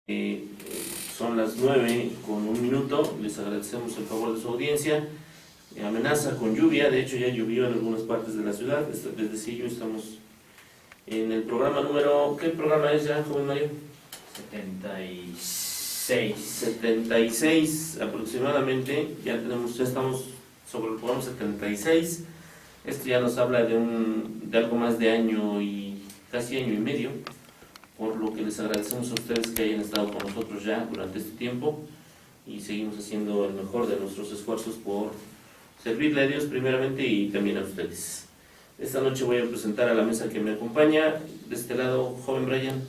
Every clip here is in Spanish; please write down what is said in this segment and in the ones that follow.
Eh, Son las 9:01. Les agradecemos el favor de su audiencia. Amenaza con lluvia, de hecho ya llovió en algunas partes de la ciudad. Desde Sillo estamos en el programa número... ¿Qué programa es ya, joven Mario? 76 aproximadamente. Ya estamos sobre el programa 76. Esto ya nos habla de algo más de año y casi año y medio, por lo que les agradecemos a ustedes que hayan estado con nosotros ya durante este tiempo y seguimos haciendo el mejor de nuestros esfuerzos por servirle a Dios primeramente y también a ustedes. Esta noche voy a presentar a la mesa que me acompaña. De este lado, joven Brian.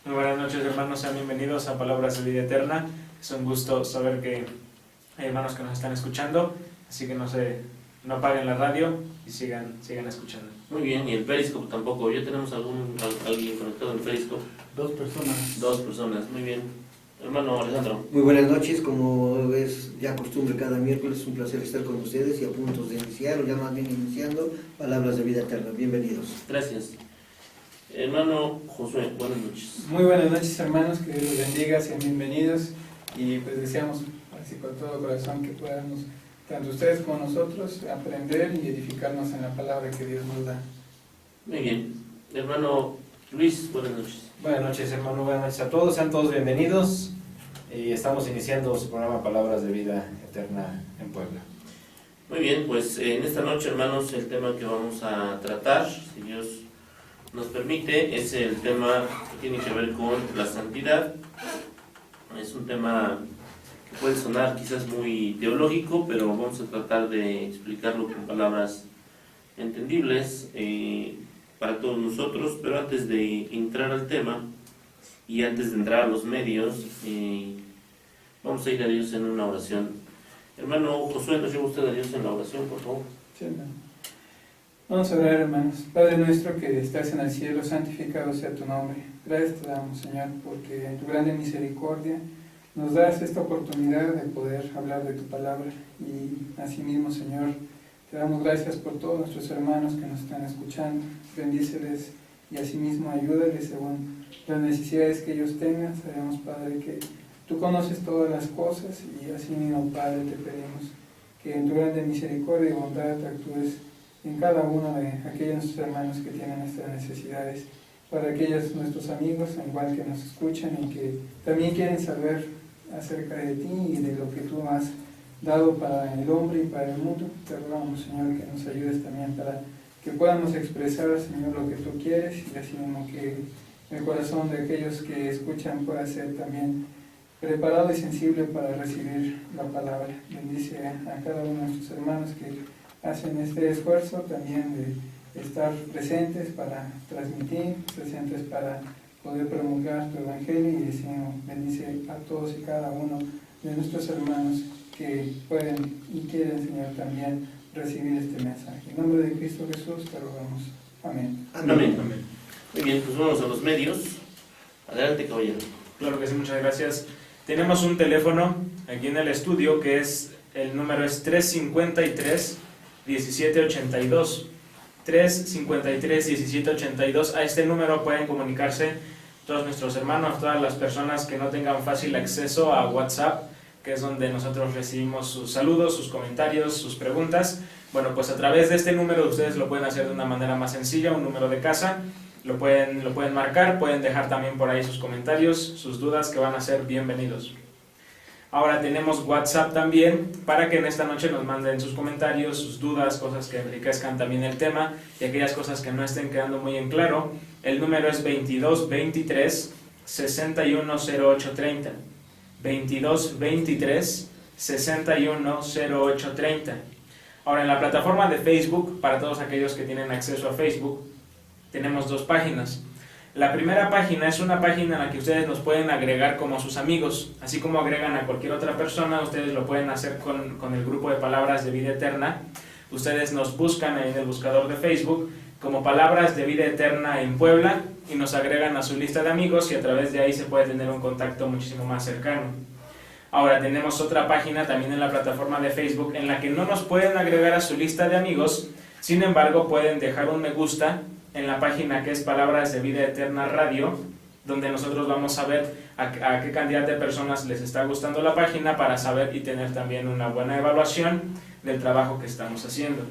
Muy buenas noches, hermanos, sean bienvenidos a Palabras de Vida Eterna. Es un gusto saber que hay hermanos que nos están escuchando, así que no apaguen la radio y sigan escuchando. Muy bien, y el Periscope tampoco. ¿Ya tenemos alguien conectado en Periscope? Dos personas, muy bien. Hermano Alejandro. Muy buenas noches, como es ya costumbre cada miércoles, es un placer estar con ustedes y a puntos de iniciar, o ya más bien iniciando, Palabras de Vida Eterna. Bienvenidos. Gracias. Hermano Josué, buenas noches. Muy buenas noches, hermanos, que Dios los bendiga, sean bienvenidos y pues deseamos así con todo corazón que podamos, tanto ustedes como nosotros, aprender y edificarnos en la palabra que Dios nos da. Muy bien. Hermano Luis, buenas noches. Buenas noches, hermano, buenas noches a todos, sean todos bienvenidos y estamos iniciando su programa Palabras de Vida Eterna en Puebla. Muy bien, pues en esta noche, hermanos, el tema que vamos a tratar, si Dios nos permite, es el tema que tiene que ver con la santidad. Es un tema que puede sonar quizás muy teológico, pero vamos a tratar de explicarlo con palabras entendibles para todos nosotros. Pero antes de entrar al tema y antes de entrar a los medios, vamos a ir a Dios en una oración. Hermano Josué, ¿nos lleva usted a Dios en la oración, por favor? Sí, hermano. Vamos a orar, hermanos. Padre nuestro que estás en el cielo, santificado sea tu nombre. Gracias te damos, Señor, porque en tu grande misericordia nos das esta oportunidad de poder hablar de tu palabra. Y asimismo, Señor, te damos gracias por todos nuestros hermanos que nos están escuchando. Bendíceles y asimismo ayúdales según las necesidades que ellos tengan. Sabemos, Padre, que tú conoces todas las cosas y asimismo, Padre, te pedimos que en tu grande misericordia y bondad actúes en cada uno de aquellos hermanos que tienen estas necesidades, para aquellos nuestros amigos, igual que nos escuchan y que también quieren saber acerca de ti y de lo que tú has dado para el hombre y para el mundo. Te rogamos, Señor, que nos ayudes también para que podamos expresar, Señor, lo que tú quieres y así mismo que el corazón de aquellos que escuchan pueda ser también preparado y sensible para recibir la palabra. Bendice a cada uno de nuestros hermanos que hacen este esfuerzo también de estar presentes para transmitir, presentes para poder promulgar tu evangelio, y Señor, bendice a todos y cada uno de nuestros hermanos que pueden y quieren, Señor, también recibir este mensaje. En nombre de Cristo Jesús te rogamos. Amén. Amén. Muy bien, pues vamos a los medios. Adelante, caballero. Claro que sí, muchas gracias. Tenemos un teléfono aquí en el estudio que el número es 353-1782. 353-1782. A este número pueden comunicarse todos nuestros hermanos, todas las personas que no tengan fácil acceso a WhatsApp, que es donde nosotros recibimos sus saludos, sus comentarios, sus preguntas. Bueno, pues a través de este número ustedes lo pueden hacer de una manera más sencilla, un número de casa. Lo pueden marcar, pueden dejar también por ahí sus comentarios, sus dudas, que van a ser bienvenidos. Ahora tenemos WhatsApp también, para que en esta noche nos manden sus comentarios, sus dudas, cosas que enriquezcan también el tema y aquellas cosas que no estén quedando muy en claro. El número es 2223-610830. 2223-610830. Ahora, en la plataforma de Facebook, para todos aquellos que tienen acceso a Facebook, tenemos dos páginas. La primera página es una página en la que ustedes nos pueden agregar como sus amigos, así como agregan a cualquier otra persona. Ustedes lo pueden hacer con el grupo de Palabras de Vida Eterna. Ustedes nos buscan en el buscador de Facebook como Palabras de Vida Eterna en Puebla y nos agregan a su lista de amigos, y a través de ahí se puede tener un contacto muchísimo más cercano. Ahora tenemos otra página también en la plataforma de Facebook en la que no nos pueden agregar a su lista de amigos, sin embargo pueden dejar un me gusta en la página que es Palabras de Vida Eterna Radio, donde nosotros vamos a ver a qué cantidad de personas les está gustando la página para saber y tener también una buena evaluación del trabajo que estamos haciendo.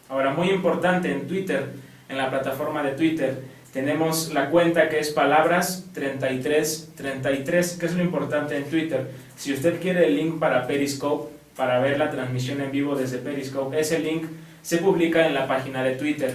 Ahora, muy importante, en Twitter, en la plataforma de Twitter, tenemos la cuenta que es palabras3333. ¿Qué es lo importante en Twitter? Si usted quiere el link para Periscope, para ver la transmisión en vivo desde Periscope, ese link se publica en la página de Twitter.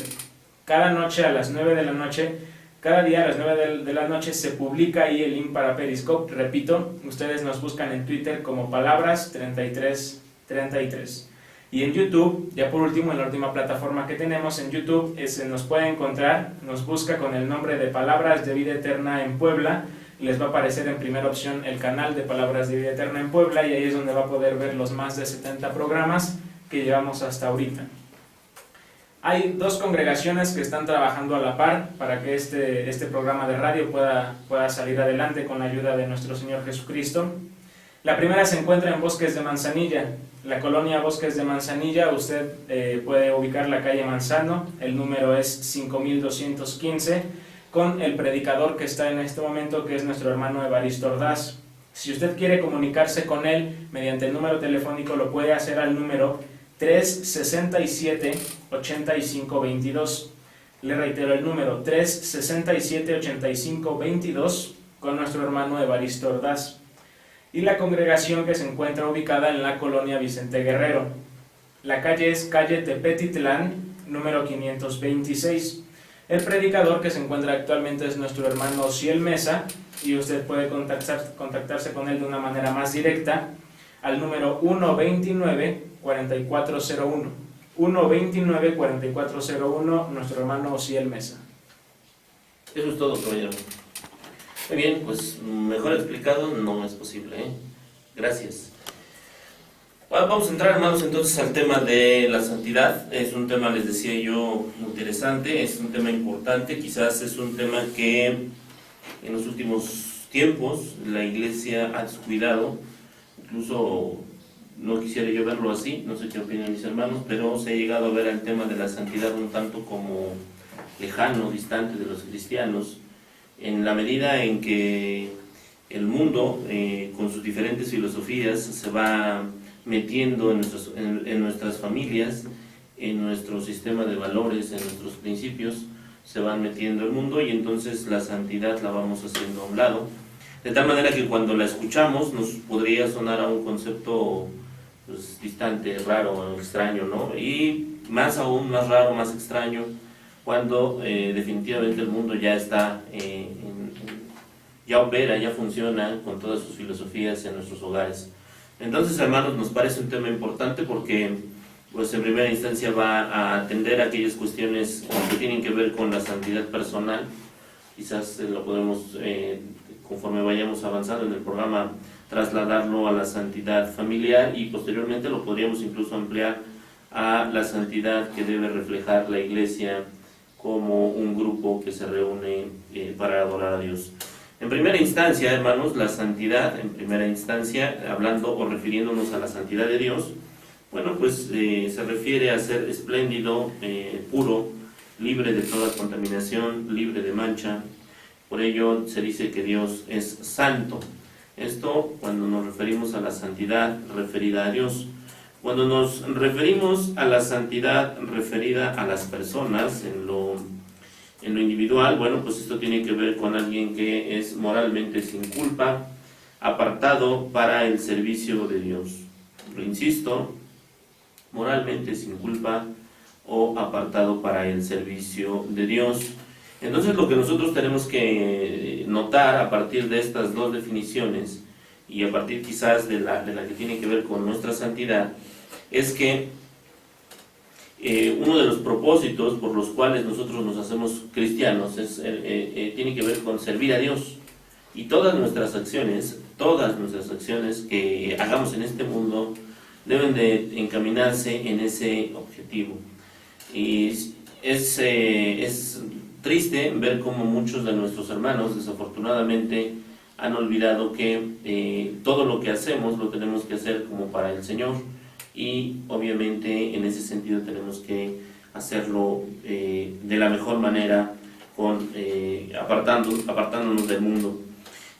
Cada noche a las 9 de la noche, cada día a las 9 de la noche se publica ahí el link para Periscope. Repito, ustedes nos buscan en Twitter como palabras3333. Y en YouTube, ya por último, en la última plataforma que tenemos, en YouTube, nos puede encontrar, nos busca con el nombre de Palabras de Vida Eterna en Puebla. Les va a aparecer en primera opción el canal de Palabras de Vida Eterna en Puebla, y ahí es donde va a poder ver los más de 70 programas que llevamos hasta ahorita. Hay dos congregaciones que están trabajando a la par para que este programa de radio pueda salir adelante con la ayuda de nuestro Señor Jesucristo. La primera se encuentra en Bosques de Manzanilla, la colonia Bosques de Manzanilla. Usted puede ubicar la calle Manzano, el número es 5215, con el predicador que está en este momento, que es nuestro hermano Evaristo Ordaz. Si usted quiere comunicarse con él mediante el número telefónico, lo puede hacer al número 367-8522. Le reitero el número 367-8522 con nuestro hermano Evaristo Ordaz. Y la congregación que se encuentra ubicada en la colonia Vicente Guerrero. La calle es calle Tepetitlán, número 526. El predicador que se encuentra actualmente es nuestro hermano Ociel Mesa, y usted puede contactarse con él de una manera más directa al número 129-4401. 129-4401, nuestro hermano Ociel Mesa. Eso es todo, caballero. Muy bien, pues mejor explicado no es posible, ¿eh? Gracias. Bueno, vamos a entrar, hermanos, entonces al tema de la santidad. Es un tema, les decía yo, interesante, es un tema importante, quizás es un tema que en los últimos tiempos la Iglesia ha descuidado. Incluso no quisiera yo verlo así, no sé qué opinan mis hermanos, pero se ha llegado a ver el tema de la santidad un tanto como lejano, distante de los cristianos, en la medida en que el mundo, con sus diferentes filosofías, se va metiendo en nuestras familias, en nuestro sistema de valores, en nuestros principios, se van metiendo el mundo, y entonces la santidad la vamos haciendo a un lado, de tal manera que cuando la escuchamos nos podría sonar a un concepto pues, distante, raro, extraño, ¿no? Y más aún, más raro, más extraño, cuando definitivamente el mundo ya está, ya opera, ya funciona con todas sus filosofías en nuestros hogares. Entonces, hermanos, nos parece un tema importante porque pues en primera instancia va a atender a aquellas cuestiones que tienen que ver con la santidad personal. Quizás lo podemos, conforme vayamos avanzando en el programa, trasladarlo a la santidad familiar, y posteriormente lo podríamos incluso ampliar a la santidad que debe reflejar la Iglesia como un grupo que se reúne para adorar a Dios. En primera instancia, hermanos, la santidad, en primera instancia, hablando o refiriéndonos a la santidad de Dios, bueno, pues se refiere a ser espléndido, puro, libre de toda contaminación, libre de mancha. Por ello se dice que Dios es santo. Esto cuando nos referimos a la santidad referida a Dios. Cuando nos referimos a la santidad referida a las personas en lo individual, bueno, pues esto tiene que ver con alguien que es moralmente sin culpa, apartado para el servicio de Dios. Lo insisto, moralmente sin culpa o apartado para el servicio de Dios. Entonces lo que nosotros tenemos que notar a partir de estas dos definiciones, y a partir quizás de la que tiene que ver con nuestra santidad, es que uno de los propósitos por los cuales nosotros nos hacemos cristianos tiene que ver con servir a Dios. Y todas nuestras acciones que hagamos en este mundo deben de encaminarse en ese objetivo. Y es triste ver cómo muchos de nuestros hermanos desafortunadamente han olvidado que todo lo que hacemos lo tenemos que hacer como para el Señor, y obviamente en ese sentido tenemos que hacerlo de la mejor manera apartándonos del mundo.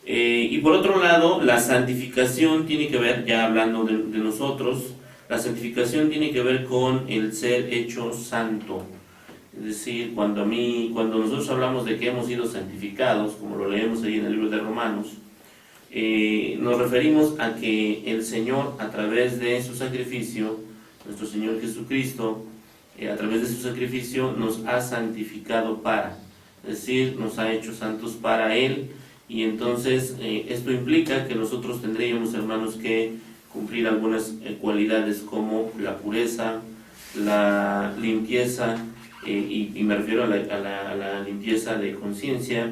Y por otro lado, la santificación tiene que ver, ya hablando de nosotros, la santificación tiene que ver con el ser hecho santo. Es decir, cuando nosotros hablamos de que hemos sido santificados, como lo leemos ahí en el libro de Romanos, nos referimos a que el Señor, a través de su sacrificio, nuestro Señor Jesucristo, a través de su sacrificio nos ha santificado es decir, nos ha hecho santos para Él. Y entonces esto implica que nosotros tendríamos, hermanos, que cumplir algunas cualidades como la pureza, la limpieza, y me refiero a la limpieza de conciencia,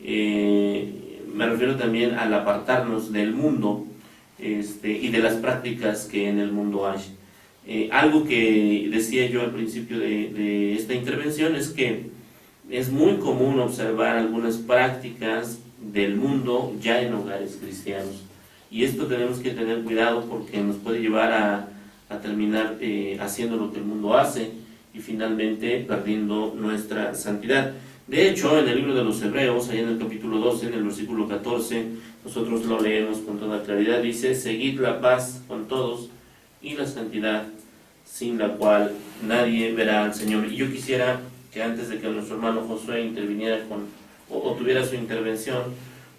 me refiero también al apartarnos del mundo y de las prácticas que en el mundo hay. Algo que decía yo al principio de esta intervención es que es muy común observar algunas prácticas del mundo ya en hogares cristianos, y esto tenemos que tener cuidado porque nos puede llevar a terminar haciendo lo que el mundo hace y finalmente perdiendo nuestra santidad. De hecho, en el libro de los Hebreos, ahí en el capítulo 12, en el versículo 14, nosotros lo leemos con toda claridad, dice: seguid la paz con todos y la santidad, sin la cual nadie verá al Señor. Y yo quisiera que antes de que nuestro hermano Josué interviniera o tuviera su intervención,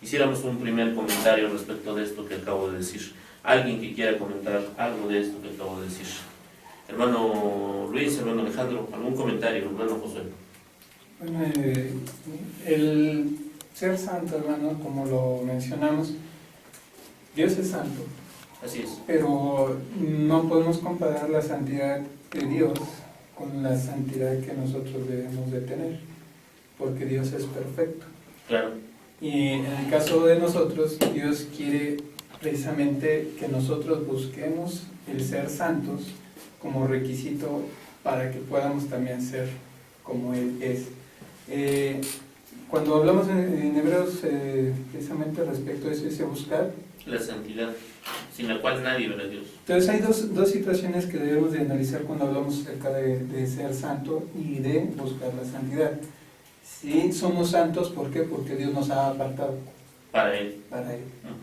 hiciéramos un primer comentario respecto de esto que acabo de decir. Alguien que quiera comentar algo de esto que acabo de decir. Hermano Luis, hermano Alejandro, ¿algún comentario, hermano Josué? Bueno, el ser santo, hermano, como lo mencionamos, Dios es santo. Así es. Pero no podemos comparar la santidad de Dios con la santidad que nosotros debemos de tener, porque Dios es perfecto. Claro. Y en el caso de nosotros, Dios quiere precisamente que nosotros busquemos el ser santos como requisito para que podamos también ser como Él es. Cuando hablamos en Hebreos precisamente respecto a eso, ese buscar La santidad, sin la cual nadie verá a Dios. Entonces hay dos situaciones que debemos de analizar cuando hablamos acerca de ser santo y de buscar la santidad. Si somos santos, ¿por qué? Porque Dios nos ha apartado Para Él.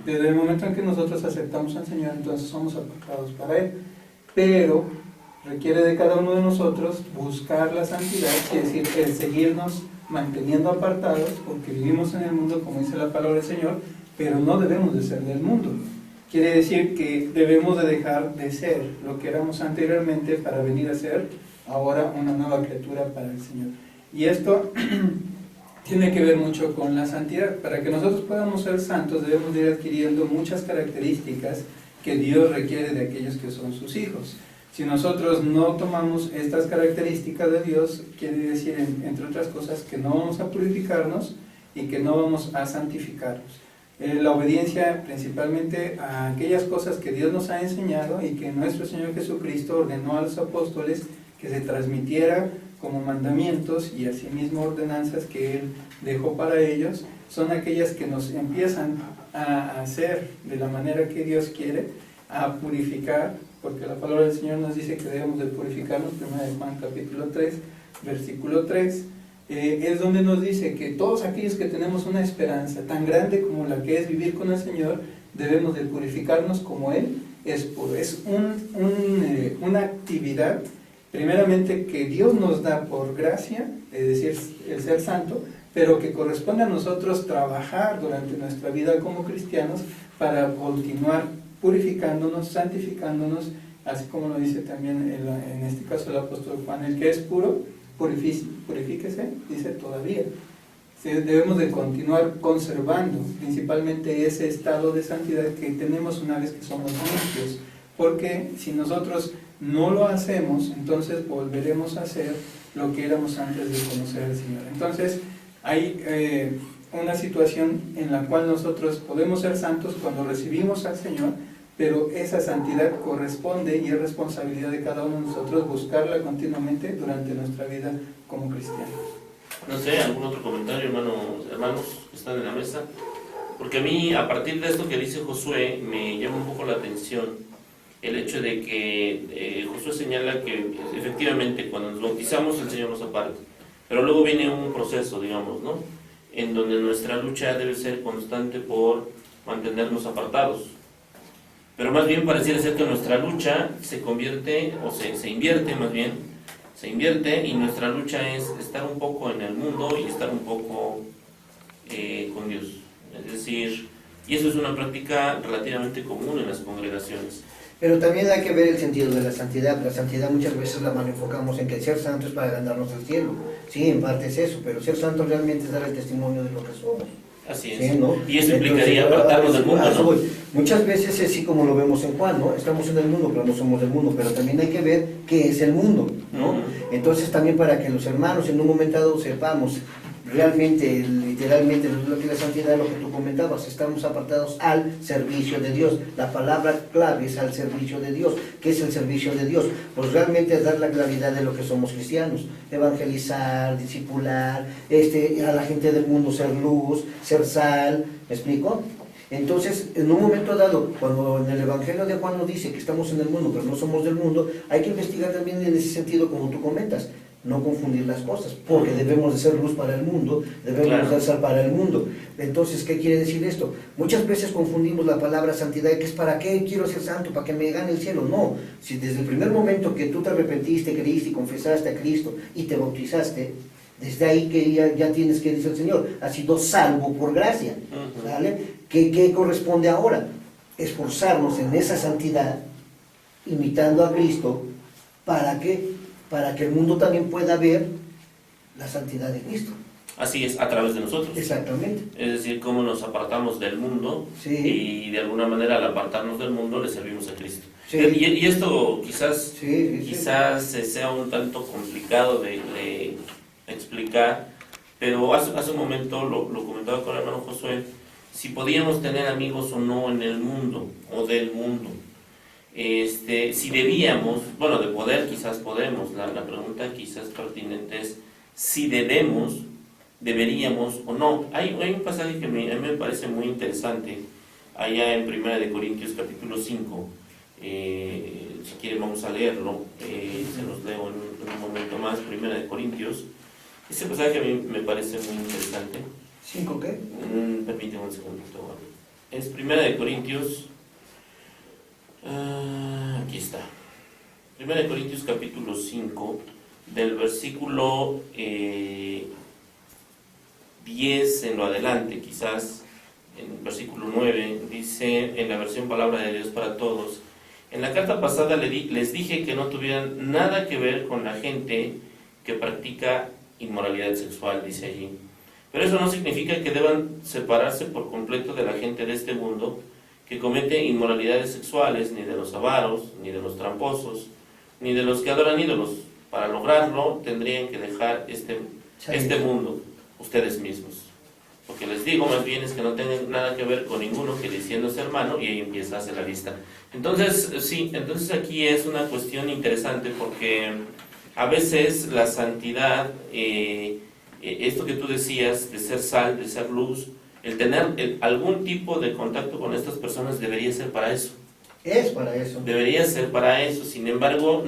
Desde el momento en que nosotros aceptamos al Señor, entonces somos apartados para Él. Pero requiere de cada uno de nosotros buscar la santidad, es decir, el seguirnos manteniendo apartados, porque vivimos en el mundo, como dice la palabra del Señor, pero no debemos de ser del mundo. Quiere decir que debemos de dejar de ser lo que éramos anteriormente para venir a ser ahora una nueva criatura para el Señor. Y esto tiene que ver mucho con la santidad. Para que nosotros podamos ser santos debemos de ir adquiriendo muchas características que Dios requiere de aquellos que son sus hijos. Si nosotros no tomamos estas características de Dios, quiere decir, entre otras cosas, que no vamos a purificarnos y que no vamos a santificarnos. La obediencia principalmente a aquellas cosas que Dios nos ha enseñado y que nuestro Señor Jesucristo ordenó a los apóstoles que se transmitiera como mandamientos y asimismo ordenanzas que Él dejó para ellos, son aquellas que nos empiezan a hacer de la manera que Dios quiere, a purificar, porque la palabra del Señor nos dice que debemos de purificarnos. 1 Juan capítulo 3, versículo 3, es donde nos dice que todos aquellos que tenemos una esperanza tan grande como la que es vivir con el Señor, debemos de purificarnos como Él es puro. Es una actividad primeramente que Dios nos da por gracia, es decir, el ser santo, pero que corresponde a nosotros trabajar durante nuestra vida como cristianos para continuar purificándonos, santificándonos, así como lo dice también en este caso el apóstol Juan: el que es puro, purifíquese, dice todavía. Debemos de continuar conservando principalmente ese estado de santidad que tenemos una vez que somos limpios, porque si nosotros no lo hacemos, entonces volveremos a ser lo que éramos antes de conocer al Señor. Entonces hay una situación en la cual nosotros podemos ser santos cuando recibimos al Señor, pero esa santidad corresponde y es responsabilidad de cada uno de nosotros buscarla continuamente durante nuestra vida como cristianos. No sé, ¿algún otro comentario, hermanos que están en la mesa? Porque a mí, a partir de esto que dice Josué, me llama un poco la atención el hecho de que Josué señala que efectivamente cuando nos bautizamos el Señor nos aparta, Pero luego viene un proceso, digamos, ¿no? En donde nuestra lucha debe ser constante por mantenernos apartados. Pero más bien pareciera ser que nuestra lucha se convierte, o se invierte más bien, se invierte, y nuestra lucha es estar un poco en el mundo y estar un poco con Dios. Es decir, y eso es una práctica relativamente común en las congregaciones. Pero también hay que ver el sentido de la santidad. La santidad muchas veces la mal enfocamos en que ser santo es para ganarnos al cielo. Sí, en parte es eso, pero ser santo realmente es dar el testimonio de lo que somos. Así es. Sí, ¿no? Y eso implicaría apartarnos del mundo, ¿no? Voy. Muchas veces es así como lo vemos en Juan, ¿no? Estamos en el mundo, pero no somos del mundo. Pero también hay que ver qué es el mundo, ¿no? Ujú. Entonces también para que los hermanos en un momento dado sepamos realmente, literalmente, lo que la santidad, lo que tú comentabas, estamos apartados al servicio de Dios. La palabra clave es al servicio de Dios. ¿Qué es el servicio de Dios? Pues realmente es dar la claridad de lo que somos cristianos, evangelizar, discipular, a la gente del mundo ser luz, ser sal, ¿me explico? Entonces, en un momento dado, cuando en el Evangelio de Juan nos dice que estamos en el mundo, pero no somos del mundo, hay que investigar también en ese sentido, como tú comentas, no confundir las cosas, porque debemos de ser luz para el mundo, debemos de ser para el mundo. Entonces, ¿qué quiere decir esto? Muchas veces confundimos la palabra santidad, que es ¿para qué quiero ser santo? ¿Para que me gane el cielo? No, si desde el primer momento que tú te arrepentiste, creíste y confesaste a Cristo y te bautizaste, desde ahí que ya tienes que decir el Señor, has sido salvo por gracia, ¿vale? ¿Qué corresponde ahora? Esforzarnos en esa santidad, imitando a Cristo, ¿para qué? Para que el mundo también pueda ver la santidad de Cristo. Así es, a través de nosotros. Exactamente. Es decir, cómo nos apartamos del mundo, Sí. y de alguna manera al apartarnos del mundo le servimos a Cristo. Sí. Y esto quizás, Sí. quizás sea un tanto complicado de explicar, pero hace un momento lo comentaba con el hermano Josué, si podíamos tener amigos o no en el mundo o del mundo. Si debíamos, bueno, de poder quizás podemos, la pregunta quizás pertinente es si deberíamos o no. Hay un pasaje que a mí me parece muy interesante, allá en 1 de Corintios capítulo 5, si quieren vamos a leerlo, se los leo en un momento más. 1 de Corintios, ese pasaje a mí me parece muy interesante. ¿5 qué? Permíteme un segundito. Es 1 de Corintios, aquí está. 1 de Corintios capítulo 5, del versículo 10 en lo adelante, quizás, en el versículo 9, dice en la versión Palabra de Dios para Todos: en la carta pasada les dije que no tuvieran nada que ver con la gente que practica inmoralidad sexual, dice allí. Pero eso no significa que deban separarse por completo de la gente de este mundo que comete inmoralidades sexuales, ni de los avaros, ni de los tramposos, ni de los que adoran ídolos. Para lograrlo tendrían que dejar este mundo, ustedes mismos. Lo que les digo más bien es que no tengan nada que ver con ninguno que diciéndose hermano, y ahí empieza a hacer la lista. Entonces, sí, entonces aquí es una cuestión interesante, porque a veces la santidad, esto que tú decías, de ser sal, de ser luz, el tener algún tipo de contacto con estas personas debería ser para eso. Es para eso. Debería ser para eso. Sin embargo,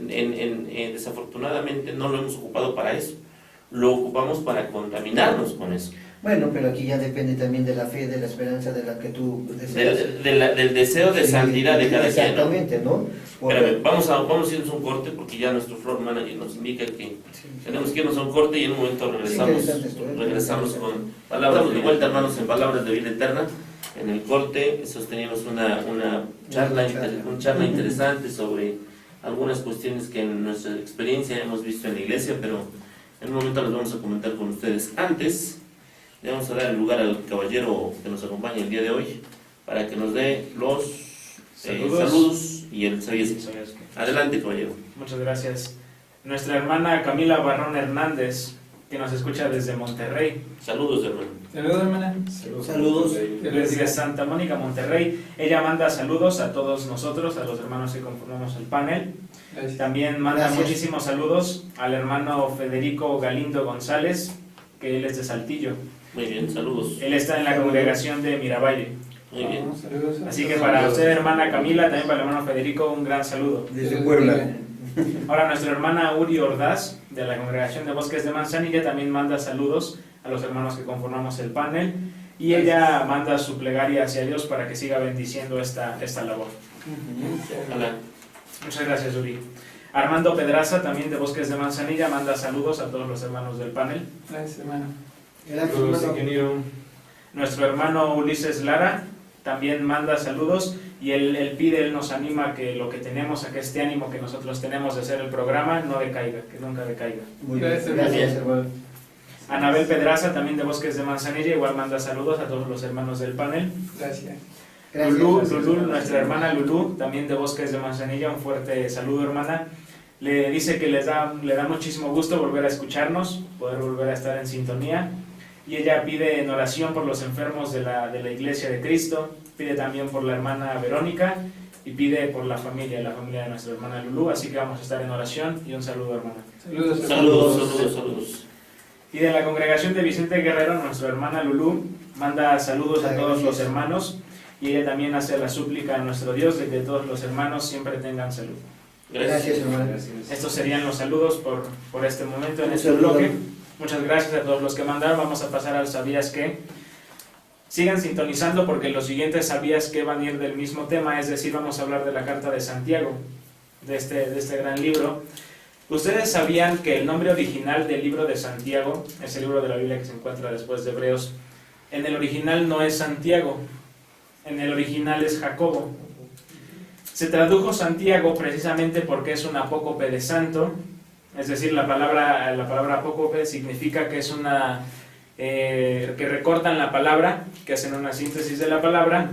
desafortunadamente no lo hemos ocupado para eso. Lo ocupamos para contaminarnos con eso. Bueno, pero aquí ya depende también de la fe, de la esperanza de la que tú deseas. Del deseo de santidad de cada quien, ¿no? Exactamente, ¿no? Espérame, vamos a irnos a un corte, porque ya nuestro floor manager nos indica que tenemos que irnos a un corte, y en un momento regresamos con palabras de vuelta, hermanos, en Palabras de Vida Eterna. En el corte sostenimos una charla interesante sobre algunas cuestiones que en nuestra experiencia hemos visto en la iglesia, pero en un momento las vamos a comentar con ustedes. Antes, le vamos a dar el lugar al caballero que nos acompaña el día de hoy para que nos dé los saludos y el sabiesco. Adelante, caballero. Muchas gracias. Nuestra hermana Camila Barrón Hernández, que nos escucha desde Monterrey. Saludos, hermano. Saludos, hermana. Saludos. Desde Santa Mónica, Monterrey. Ella manda saludos a todos nosotros, a los hermanos que conformamos el panel. Gracias. También manda Gracias. muchísimos saludos al hermano Federico Galindo González, que él es de Saltillo. Muy bien, saludos. Él está en la congregación de Miravalle. Muy bien. Saludos. Así que para usted, hermana Camila, también para el hermano Federico, un gran saludo. Desde Puebla. Ahora nuestra hermana Uri Ordaz de la congregación de Bosques de Manzanilla, también manda saludos a los hermanos que conformamos el panel, y ella manda su plegaria hacia Dios para que siga bendiciendo esta labor. Hola. Muchas gracias, Uri. Armando Pedraza, también de Bosques de Manzanilla, manda saludos a todos los hermanos del panel. Gracias, hermano. Gracias, Saludos, hermano. ingeniero. Nuestro hermano Ulises Lara también manda saludos, y él nos anima que lo que tenemos, a que este ánimo que nosotros tenemos de hacer el programa no decaiga, que nunca decaiga. Muy bien, Gracias, gracias, hermano. Anabel Pedraza, también de Bosques de Manzanilla, igual manda saludos a todos los hermanos del panel. Gracias. Gracias. Lulú, nuestra hermana Lulú, también de Bosques de Manzanilla, un fuerte saludo, hermana. Le dice que le da muchísimo gusto volver a escucharnos, poder volver a estar en sintonía, y ella pide en oración por los enfermos de la Iglesia de Cristo, pide también por la hermana Verónica y pide por la familia de nuestra hermana Lulú, así que vamos a estar en oración, y un saludo, hermana. Saludos. Saludos. Y de la congregación de Vicente Guerrero, nuestra hermana Lulú manda saludos a todos los hermanos, y ella también hace la súplica a nuestro Dios de que todos los hermanos siempre tengan salud. Gracias, hermano. Gracias. Estos serían los saludos por este momento en Un este saludo. bloque. Muchas gracias a todos los que mandaron. Vamos a pasar al ¿Sabías qué? Sigan sintonizando porque los siguientes ¿Sabías qué? Van a ir del mismo tema, es decir, vamos a hablar de la carta de Santiago, de este gran libro. ¿Ustedes sabían que el nombre original del libro de Santiago, ese libro de la Biblia que se encuentra después de Hebreos, en el original no es Santiago, en el original es Jacobo? Se tradujo Santiago precisamente porque es un apócope de santo, es decir, la palabra apócope significa que es que recortan la palabra, que hacen una síntesis de la palabra.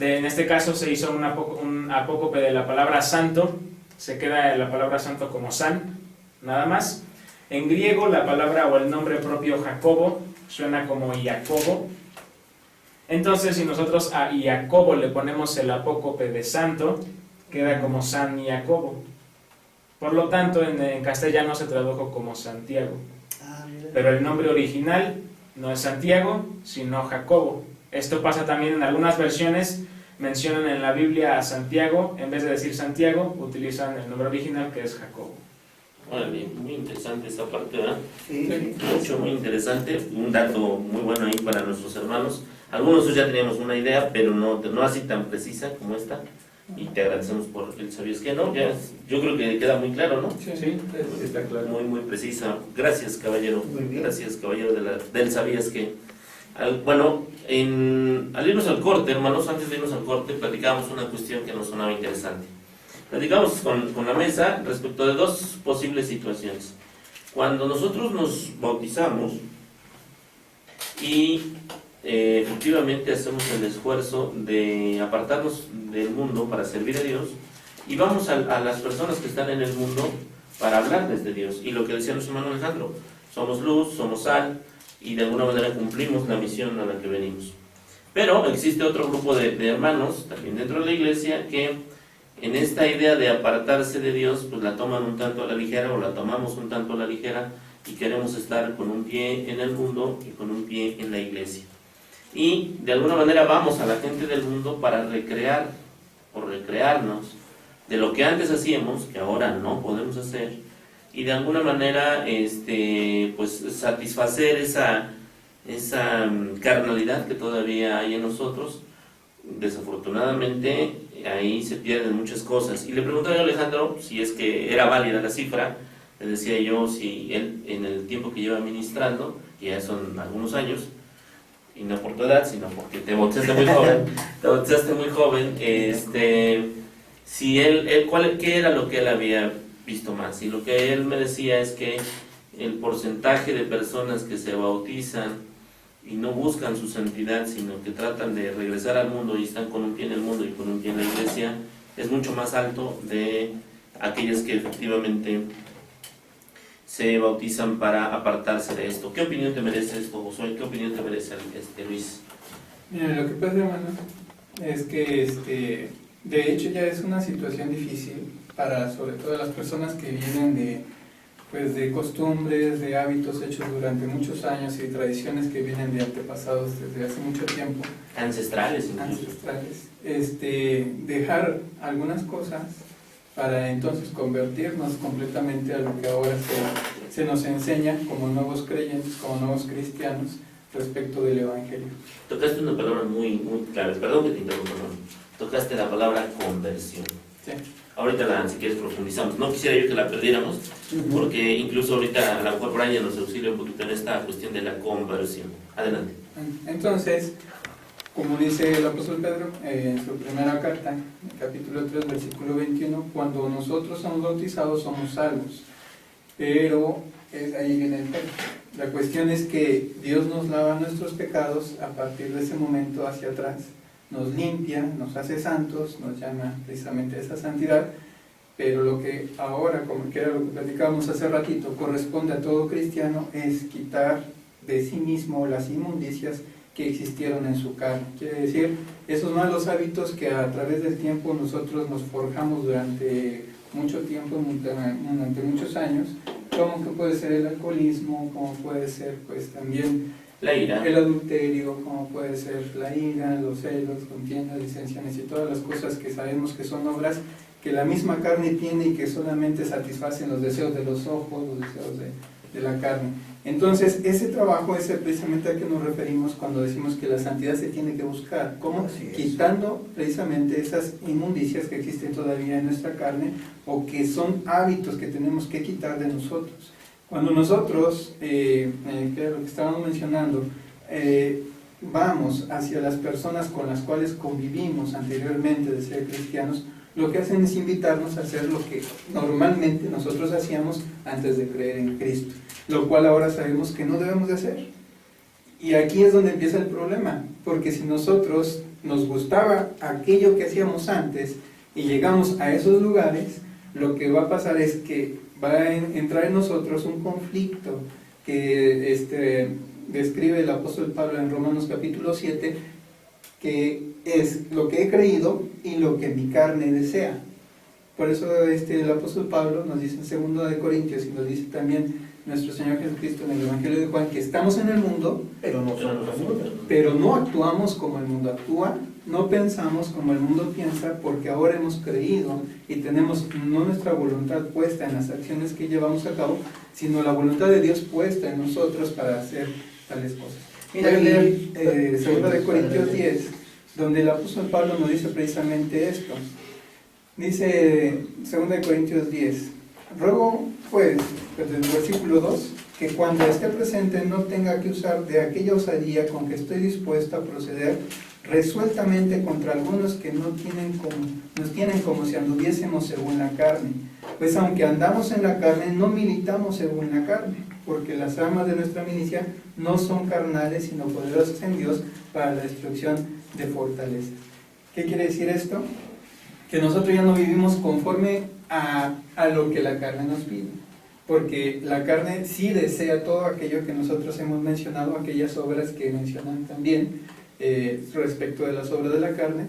En este caso se hizo un apócope de la palabra santo, se queda la palabra santo como san, nada más. En griego la palabra o el nombre propio Jacobo suena como Jacobo. Entonces, si nosotros a Jacobo le ponemos el apócope de santo, queda como San Jacobo. Por lo tanto, en castellano se tradujo como Santiago. Pero el nombre original no es Santiago, sino Jacobo. Esto pasa también en algunas versiones, mencionan en la Biblia a Santiago, en vez de decir Santiago, utilizan el nombre original que es Jacobo. Órale, muy interesante esta parte, ¿verdad? Sí. Mucho, muy interesante. Un dato muy bueno ahí para nuestros hermanos. Algunos ya teníamos una idea, pero no así tan precisa como esta. Y te agradecemos por el ¿Sabías qué? ¿No? Yo creo que queda muy claro, ¿no? ¿Sí? Está claro. Muy, muy precisa. Gracias, caballero. Muy bien. Gracias, caballero del ¿Sabías qué? Bueno, al irnos al corte, hermanos, antes de irnos al corte, platicábamos una cuestión que nos sonaba interesante. Platicamos con la mesa respecto de dos posibles situaciones. Cuando nosotros nos bautizamos y efectivamente hacemos el esfuerzo de apartarnos del mundo para servir a Dios, y vamos a las personas que están en el mundo para hablarles de Dios, y lo que decía nuestro hermano Alejandro, somos luz, somos sal, y de alguna manera cumplimos la misión a la que venimos. Pero existe otro grupo de hermanos, también dentro de la iglesia, que en esta idea de apartarse de Dios, pues la toman un tanto a la ligera, o la tomamos un tanto a la ligera, y queremos estar con un pie en el mundo y con un pie en la iglesia. Y de alguna manera vamos a la gente del mundo para recrear o recrearnos de lo que antes hacíamos, que ahora no podemos hacer, y de alguna manera pues satisfacer esa carnalidad que todavía hay en nosotros. Desafortunadamente ahí se pierden muchas cosas. Y le preguntaba a Alejandro si es que era válida la cifra. Le decía yo si él, en el tiempo que lleva ministrando, que ya son algunos años, y no por tu edad, sino porque te bautizaste muy joven, si ¿qué era lo que él había visto más? Y lo que él me decía es que el porcentaje de personas que se bautizan y no buscan su santidad, sino que tratan de regresar al mundo y están con un pie en el mundo y con un pie en la iglesia, es mucho más alto de aquellas que efectivamente se bautizan para apartarse de esto. ¿Qué opinión te merece esto, Josué? ¿Qué opinión te merece Luis? Mira, lo que pasa, hermano, es que de hecho ya es una situación difícil para sobre todo las personas que vienen de costumbres, de hábitos hechos durante muchos años y tradiciones que vienen de antepasados desde hace mucho tiempo. Ancestrales incluso. Ancestrales. Dejar algunas cosas para entonces convertirnos completamente a lo que ahora se nos enseña como nuevos creyentes, como nuevos cristianos, respecto del Evangelio. Tocaste una palabra muy clave, perdón que te interrumpa, no. Tocaste la palabra conversión. Sí. Ahorita si quieres profundizamos. No quisiera yo que la perdiéramos, porque incluso ahorita a lo mejor Brian nos auxilia un poquito en esta cuestión de la conversión. Adelante. Entonces, como dice el apóstol Pedro en su primera carta, capítulo 3, versículo 21, cuando nosotros somos bautizados somos salvos, pero ahí viene el pero. La cuestión es que Dios nos lava nuestros pecados a partir de ese momento hacia atrás, nos limpia, nos hace santos, nos llama precisamente a esa santidad, pero lo que ahora, como que era lo que platicábamos hace ratito, corresponde a todo cristiano es quitar de sí mismo las inmundicias que existieron en su carne. Quiere decir, esos malos hábitos que a través del tiempo nosotros nos forjamos durante mucho tiempo, durante muchos años, como que puede ser el alcoholismo, como puede ser pues también la ira, el adulterio, como puede ser la ira, los celos, contiendas, disensiones y todas las cosas que sabemos que son obras que la misma carne tiene y que solamente satisfacen los deseos de los ojos, los deseos de la carne. Entonces, ese trabajo es precisamente al que nos referimos cuando decimos que la santidad se tiene que buscar. ¿Cómo? Quitando precisamente esas inmundicias que existen todavía en nuestra carne o que son hábitos que tenemos que quitar de nosotros. Cuando nosotros, que es lo que estábamos mencionando, vamos hacia las personas con las cuales convivimos anteriormente de ser cristianos, lo que hacen es invitarnos a hacer lo que normalmente nosotros hacíamos antes de creer en Cristo, lo cual ahora sabemos que no debemos de hacer. Y aquí es donde empieza el problema, porque si nosotros nos gustaba aquello que hacíamos antes y llegamos a esos lugares, lo que va a pasar es que va a entrar en nosotros un conflicto que describe el apóstol Pablo en Romanos capítulo 7, que es lo que he creído y lo que mi carne desea. Por eso el apóstol Pablo nos dice en 2 de Corintios y nos dice también nuestro Señor Jesucristo en el Evangelio de Juan que estamos en el mundo, pero no somos el mundo. Pero no actuamos como el mundo actúa, no pensamos como el mundo piensa, porque ahora hemos creído y tenemos no nuestra voluntad puesta en las acciones que llevamos a cabo, sino la voluntad de Dios puesta en nosotros para hacer tales cosas. Mira, leer 2 de Corintios 10, donde el apóstol Pablo nos dice precisamente esto. Dice 2 de Corintios 10, ruego pues, desde el versículo 2, que cuando esté presente no tenga que usar de aquella osadía con que estoy dispuesto a proceder resueltamente contra algunos que nos tienen como si anduviésemos según la carne. Pues aunque andamos en la carne, no militamos según la carne, porque las armas de nuestra milicia no son carnales, sino poderosas en Dios para la destrucción de fortalezas. ¿Qué quiere decir esto? Que nosotros ya no vivimos conforme a lo que la carne nos pide, porque la carne sí desea todo aquello que nosotros hemos mencionado, aquellas obras que mencionan también respecto de las obras de la carne,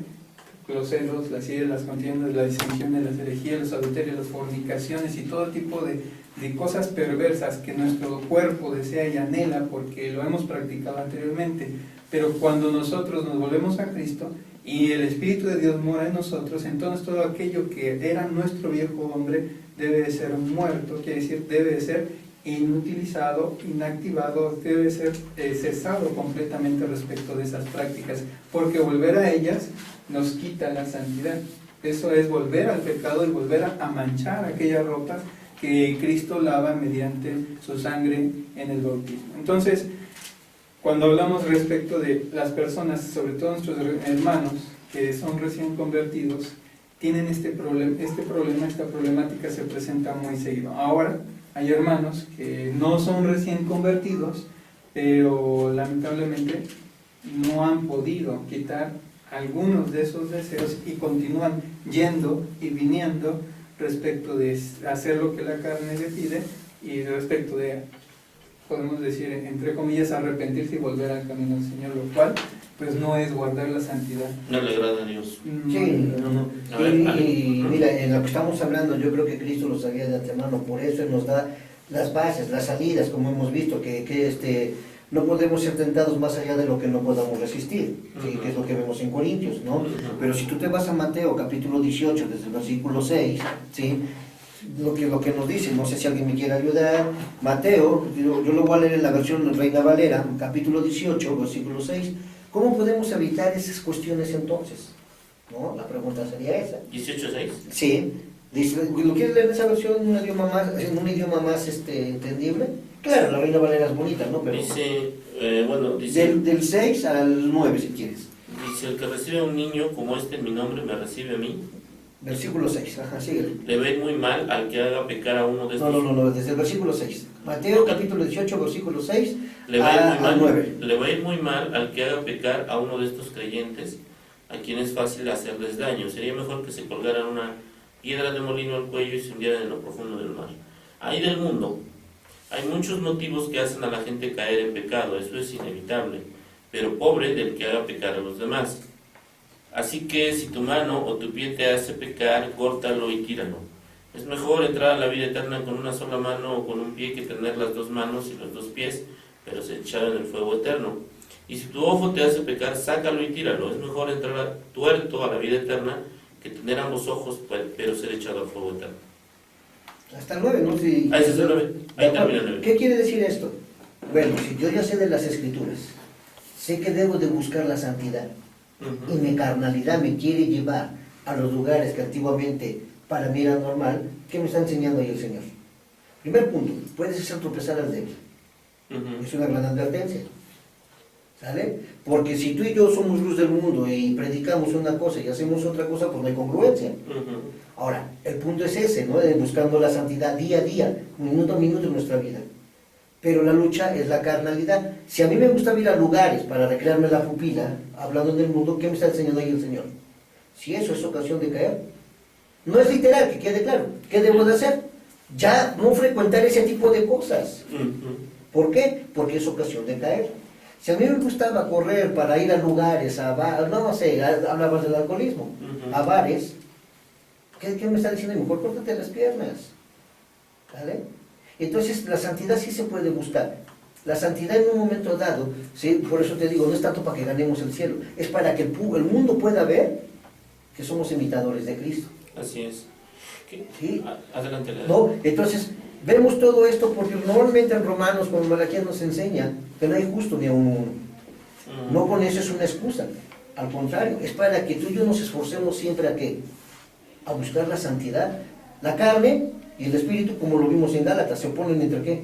los celos, las iras, las contiendas, las disensiones, las herejías, los adulterios, las fornicaciones y todo tipo de cosas perversas que nuestro cuerpo desea y anhela porque lo hemos practicado anteriormente. Pero cuando nosotros nos volvemos a Cristo y el Espíritu de Dios mora en nosotros, entonces todo aquello que era nuestro viejo hombre debe de ser muerto, quiere decir, debe de ser inutilizado, inactivado, debe de ser cesado completamente respecto de esas prácticas, porque volver a ellas nos quita la santidad. Eso es volver al pecado y volver a manchar aquellas ropas que Cristo lava mediante su sangre en el bautismo. Entonces, cuando hablamos respecto de las personas, sobre todo nuestros hermanos que son recién convertidos, tienen esta problemática se presenta muy seguido. Ahora, hay hermanos que no son recién convertidos, pero lamentablemente no han podido quitar algunos de esos deseos y continúan yendo y viniendo respecto de hacer lo que la carne le pide y respecto de, podemos decir, entre comillas, arrepentirse y volver al camino del Señor, lo cual pues no es guardar la santidad. No le agrada a Dios. Sí, y mira, en lo que estamos hablando, yo creo que Cristo lo sabía de antemano, por eso Él nos da las bases, las salidas, como hemos visto, que no podemos ser tentados más allá de lo que no podamos resistir, ¿sí? Que es lo que vemos en Corintios, ¿no? Pero si tú te vas a Mateo capítulo 18, desde el versículo 6, ¿sí? lo que nos dice, no sé si alguien me quiere ayudar. Mateo, yo lo voy a leer en la versión Reina Valera, capítulo 18, versículo 6. ¿Cómo podemos evitar esas cuestiones entonces? ¿No? La pregunta sería esa. 18:6. Sí. Dice, ¿lo quieres leer en esa versión en un idioma más entendible? Claro, la Reina Valera es bonita, ¿no? Pero Dice, dice, del 6 al 9, si quieres. dice, el que recibe a un niño como este en mi nombre me recibe a mí. Versículo 6, ajá, síguele. Le va a ir muy mal al que haga pecar a uno de estos. No, desde el versículo 6. Mateo capítulo 18, versículo 6 Le va a ir muy al mal, 9. le va a ir muy mal al que haga pecar a uno de estos creyentes, a quien es fácil hacerles daño. Sería mejor que se colgaran una piedra de molino al cuello y se hundieran en lo profundo del mar. Ahí del mundo hay muchos motivos que hacen a la gente caer en pecado, eso es inevitable, pero pobre del que haga pecar a los demás. Así que si tu mano o tu pie te hace pecar, córtalo y tíralo. Es mejor entrar a la vida eterna con una sola mano o con un pie que tener las dos manos y los dos pies, pero se echado en el fuego eterno. Y si tu ojo te hace pecar, sácalo y tíralo. Es mejor entrar tuerto a la vida eterna que tener ambos ojos, pero ser echado al fuego eterno. Hasta el 9, ¿no? Si, Ese es el 9. Ahí termina el 9. ¿Qué quiere decir esto? Bueno, si yo ya sé de las Escrituras, sé que debo de buscar la santidad, y mi carnalidad me quiere llevar a los lugares que antiguamente para mí era normal, ¿qué me está enseñando ahí el Señor? Primer punto, puedes hacer tropezar al débil. Es una gran advertencia. ¿Sale? Porque si tú y yo somos luz del mundo y predicamos una cosa y hacemos otra cosa, pues no hay congruencia. Ahora, el punto es ese, ¿no? De buscando la santidad día a día, minuto a minuto en nuestra vida. Pero la lucha es la carnalidad. Si a mí me gusta ir a lugares para recrearme la pupila, hablando del mundo, ¿qué me está enseñando ahí el Señor? Si eso es ocasión de caer, no es literal, que quede claro. ¿Qué debo de hacer? Ya no frecuentar ese tipo de cosas. ¿Por qué? Porque es ocasión de caer. Si a mí me gustaba correr para ir a lugares, no sé, hablabas del alcoholismo, a bares, ¿qué me está diciendo? Mejor córtate las piernas. ¿Vale? Entonces la santidad sí se puede buscar. La santidad en un momento dado, ¿sí? Por eso te digo, no es tanto para que ganemos el cielo, es para que el mundo pueda ver que somos imitadores de Cristo. Así es. ¿Sí? Adelante. ¿No? Entonces, vemos todo esto porque normalmente en Romanos, como Malaquías nos enseña, que no hay justo ni a uno. No con eso es una excusa. Al contrario, es para que tú y yo nos esforcemos siempre a ¿qué? A buscar la santidad. La carne y el espíritu, como lo vimos en Gálatas, se oponen entre ¿qué?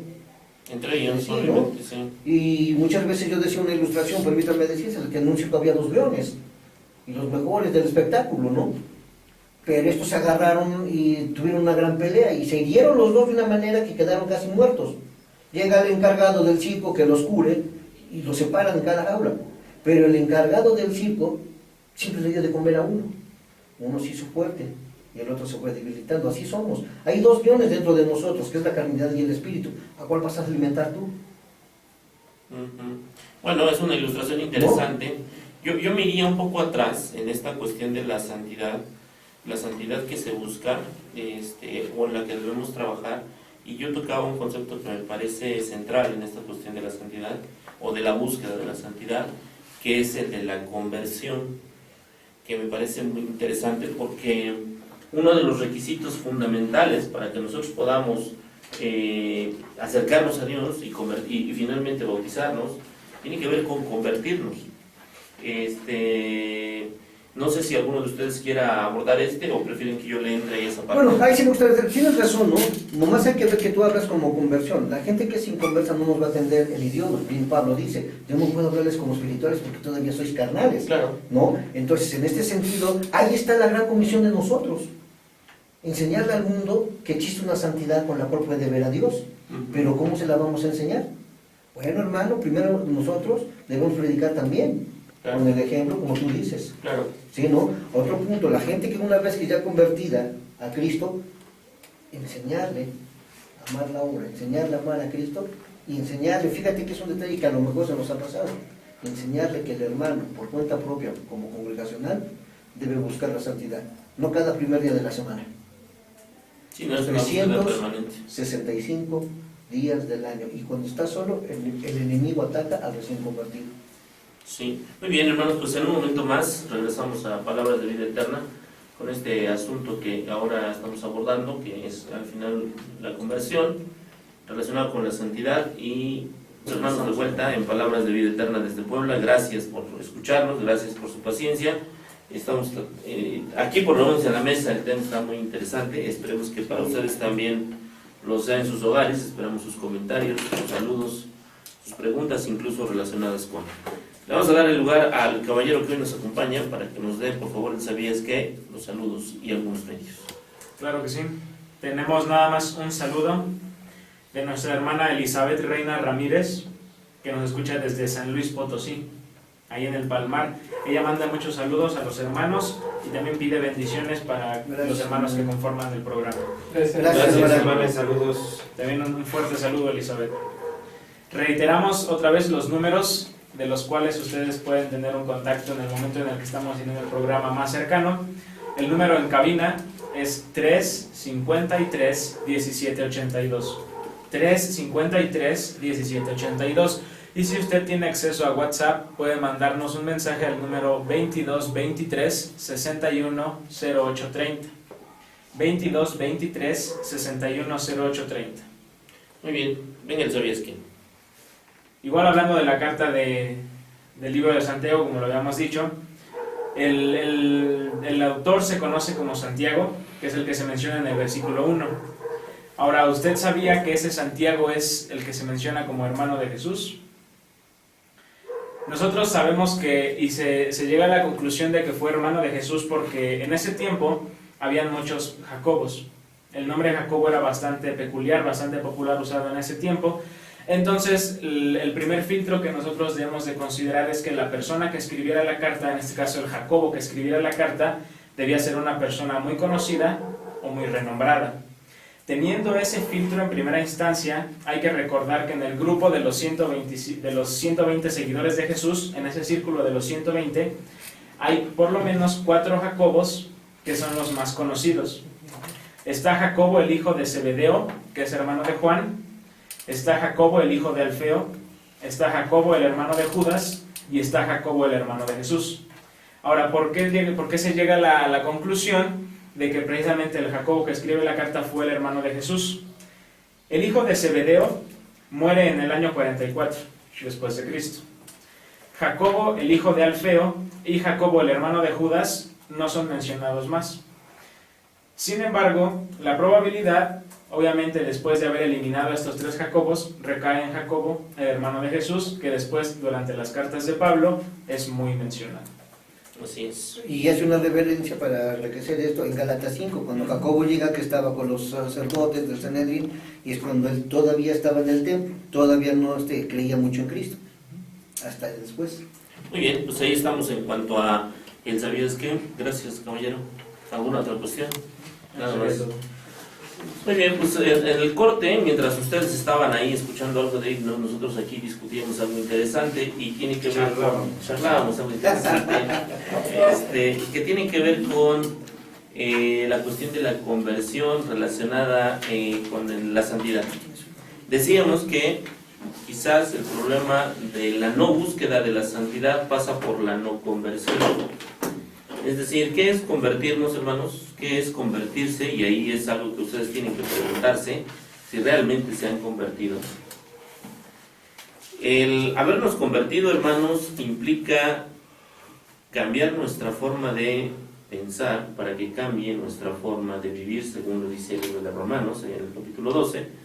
Entre ellos, sí, obviamente, ¿no? sí. Y muchas veces yo decía una ilustración, permítanme decírselo, que anuncio que había dos leones, y los mejores del espectáculo, ¿no? Pero estos se agarraron y tuvieron una gran pelea, y se hirieron los dos de una manera que quedaron casi muertos. Llega el encargado del circo que los cure, y los separan en cada jaula. Pero el encargado del circo siempre le dio de comer a uno. Uno se hizo fuerte, y el otro se fue debilitando. Así somos. Hay dos leones dentro de nosotros, que es la carnalidad y el espíritu. ¿A cuál vas a alimentar tú? Bueno, es una ilustración interesante. Yo me iría un poco atrás en esta cuestión de la santidad que se busca, o en la que debemos trabajar, y yo tocaba un concepto que me parece central en esta cuestión de la santidad, o de la búsqueda de la santidad, que es el de la conversión, que me parece muy interesante porque uno de los requisitos fundamentales para que nosotros podamos acercarnos a Dios y finalmente bautizarnos, tiene que ver con convertirnos. No sé si alguno de ustedes quiera abordar o prefieren que yo le entre ahí esa parte. Bueno, ahí sí me gustaría decir, tienes razón, ¿no? Nomás hay que ver que tú hablas como conversión. La gente que es inconversa no nos va a entender el idioma. Bien Pablo dice, yo no puedo hablarles como espirituales porque todavía sois carnales. Claro. ¿No? Entonces, en este sentido, ahí está la gran comisión de nosotros. Enseñarle al mundo que existe una santidad con la cual puede ver a Dios. Pero ¿cómo se la vamos a enseñar? Bueno, hermano, primero nosotros debemos predicar también. Claro. Con el ejemplo, como tú dices. Claro. ¿Sí, no? Otro punto, la gente que una vez que ya convertida a Cristo, enseñarle a amar la obra, enseñarle a amar a Cristo y enseñarle, fíjate que es un detalle que a lo mejor se nos ha pasado, enseñarle que el hermano, por cuenta propia, como congregacional, debe buscar la santidad, no cada primer día de la semana. Sí, no es una búsqueda permanente. 365 días del año, y cuando está solo, el enemigo ataca al recién convertido. Sí, muy bien, hermanos, pues en un momento más regresamos a Palabras de Vida Eterna. este asunto que ahora estamos abordando, que es al final la conversión relacionada con la santidad. Y hermanos, de vuelta en Palabras de Vida Eterna desde Puebla, gracias por escucharnos, gracias por su paciencia. Estamos aquí por lo menos en la mesa, el tema está muy interesante, esperemos que para ustedes también lo sea en sus hogares, esperamos sus comentarios, sus saludos, sus preguntas, incluso relacionadas con... Le vamos a dar el lugar al caballero que hoy nos acompaña para que nos dé, por favor, el ¿sabías qué?, los saludos y algunos medios. Claro que sí. Tenemos nada más un saludo de nuestra hermana Elizabeth Reina Ramírez, que nos escucha desde San Luis Potosí, ahí en el Palmar. Ella manda muchos saludos a los hermanos y también pide bendiciones para los hermanos que conforman el programa. Gracias, hermana. Saludos. También un fuerte saludo, Elizabeth. Reiteramos otra vez los números de los cuales ustedes pueden tener un contacto en el momento en el que estamos haciendo el programa más cercano. El número en cabina es 353-1782. 353-1782. Y si usted tiene acceso a WhatsApp, puede mandarnos un mensaje al número 2223-610830. 2223-610830. Muy bien, venga el ¿sabías qué? Igual hablando de la carta del libro de Santiago, como lo habíamos dicho, el autor se conoce como Santiago, que es el que se menciona en el versículo 1. Ahora, ¿usted sabía que ese Santiago es el que se menciona como hermano de Jesús? Nosotros sabemos que, y se llega a la conclusión de que fue hermano de Jesús porque en ese tiempo habían muchos Jacobos. El nombre Jacobo era bastante peculiar, bastante popular usado en ese tiempo. Entonces, el primer filtro que nosotros debemos de considerar es que la persona que escribiera la carta, en este caso el Jacobo que escribiera la carta, debía ser una persona muy conocida o muy renombrada. Teniendo ese filtro en primera instancia, hay que recordar que en el grupo de los 120 seguidores de Jesús, en ese círculo de los 120, hay por lo menos 4 Jacobos que son los más conocidos. Está Jacobo, el hijo de Zebedeo, que es hermano de Juan. Está Jacobo, el hijo de Alfeo. Está Jacobo, el hermano de Judas. Y está Jacobo, el hermano de Jesús. Ahora, ¿por qué se llega a la conclusión de que precisamente el Jacobo que escribe la carta fue el hermano de Jesús? El hijo de Zebedeo muere en el año 44 después de Cristo. Jacobo, el hijo de Alfeo, y Jacobo, el hermano de Judas, no son mencionados más. Sin embargo, la probabilidad, obviamente después de haber eliminado a estos 3 Jacobos, recae en Jacobo, el hermano de Jesús, que después, durante las cartas de Pablo, es muy mencionado. Así es. Y hace una reverencia para enriquecer esto en Gálatas 5, cuando Jacobo llega, que estaba con los sacerdotes del Sanedrín, y es cuando él todavía estaba en el templo, todavía no creía mucho en Cristo, hasta después. Muy bien, pues ahí estamos en cuanto a el ¿sabías qué? Gracias, caballero. ¿Alguna otra cuestión? Nada más. Muy bien, pues en el corte, mientras ustedes estaban ahí escuchando algo de himno, nosotros aquí discutíamos algo interesante y tiene que ver con... Charlábamos algo interesante, que tiene que ver con la cuestión de la conversión relacionada con la santidad. Decíamos que quizás el problema de la no búsqueda de la santidad pasa por la no conversión. Es decir, ¿qué es convertirnos, hermanos? ¿Qué es convertirse? Y ahí es algo que ustedes tienen que preguntarse si realmente se han convertido. El habernos convertido, hermanos, implica cambiar nuestra forma de pensar para que cambie nuestra forma de vivir, según lo dice el libro de Romanos, en el capítulo 12.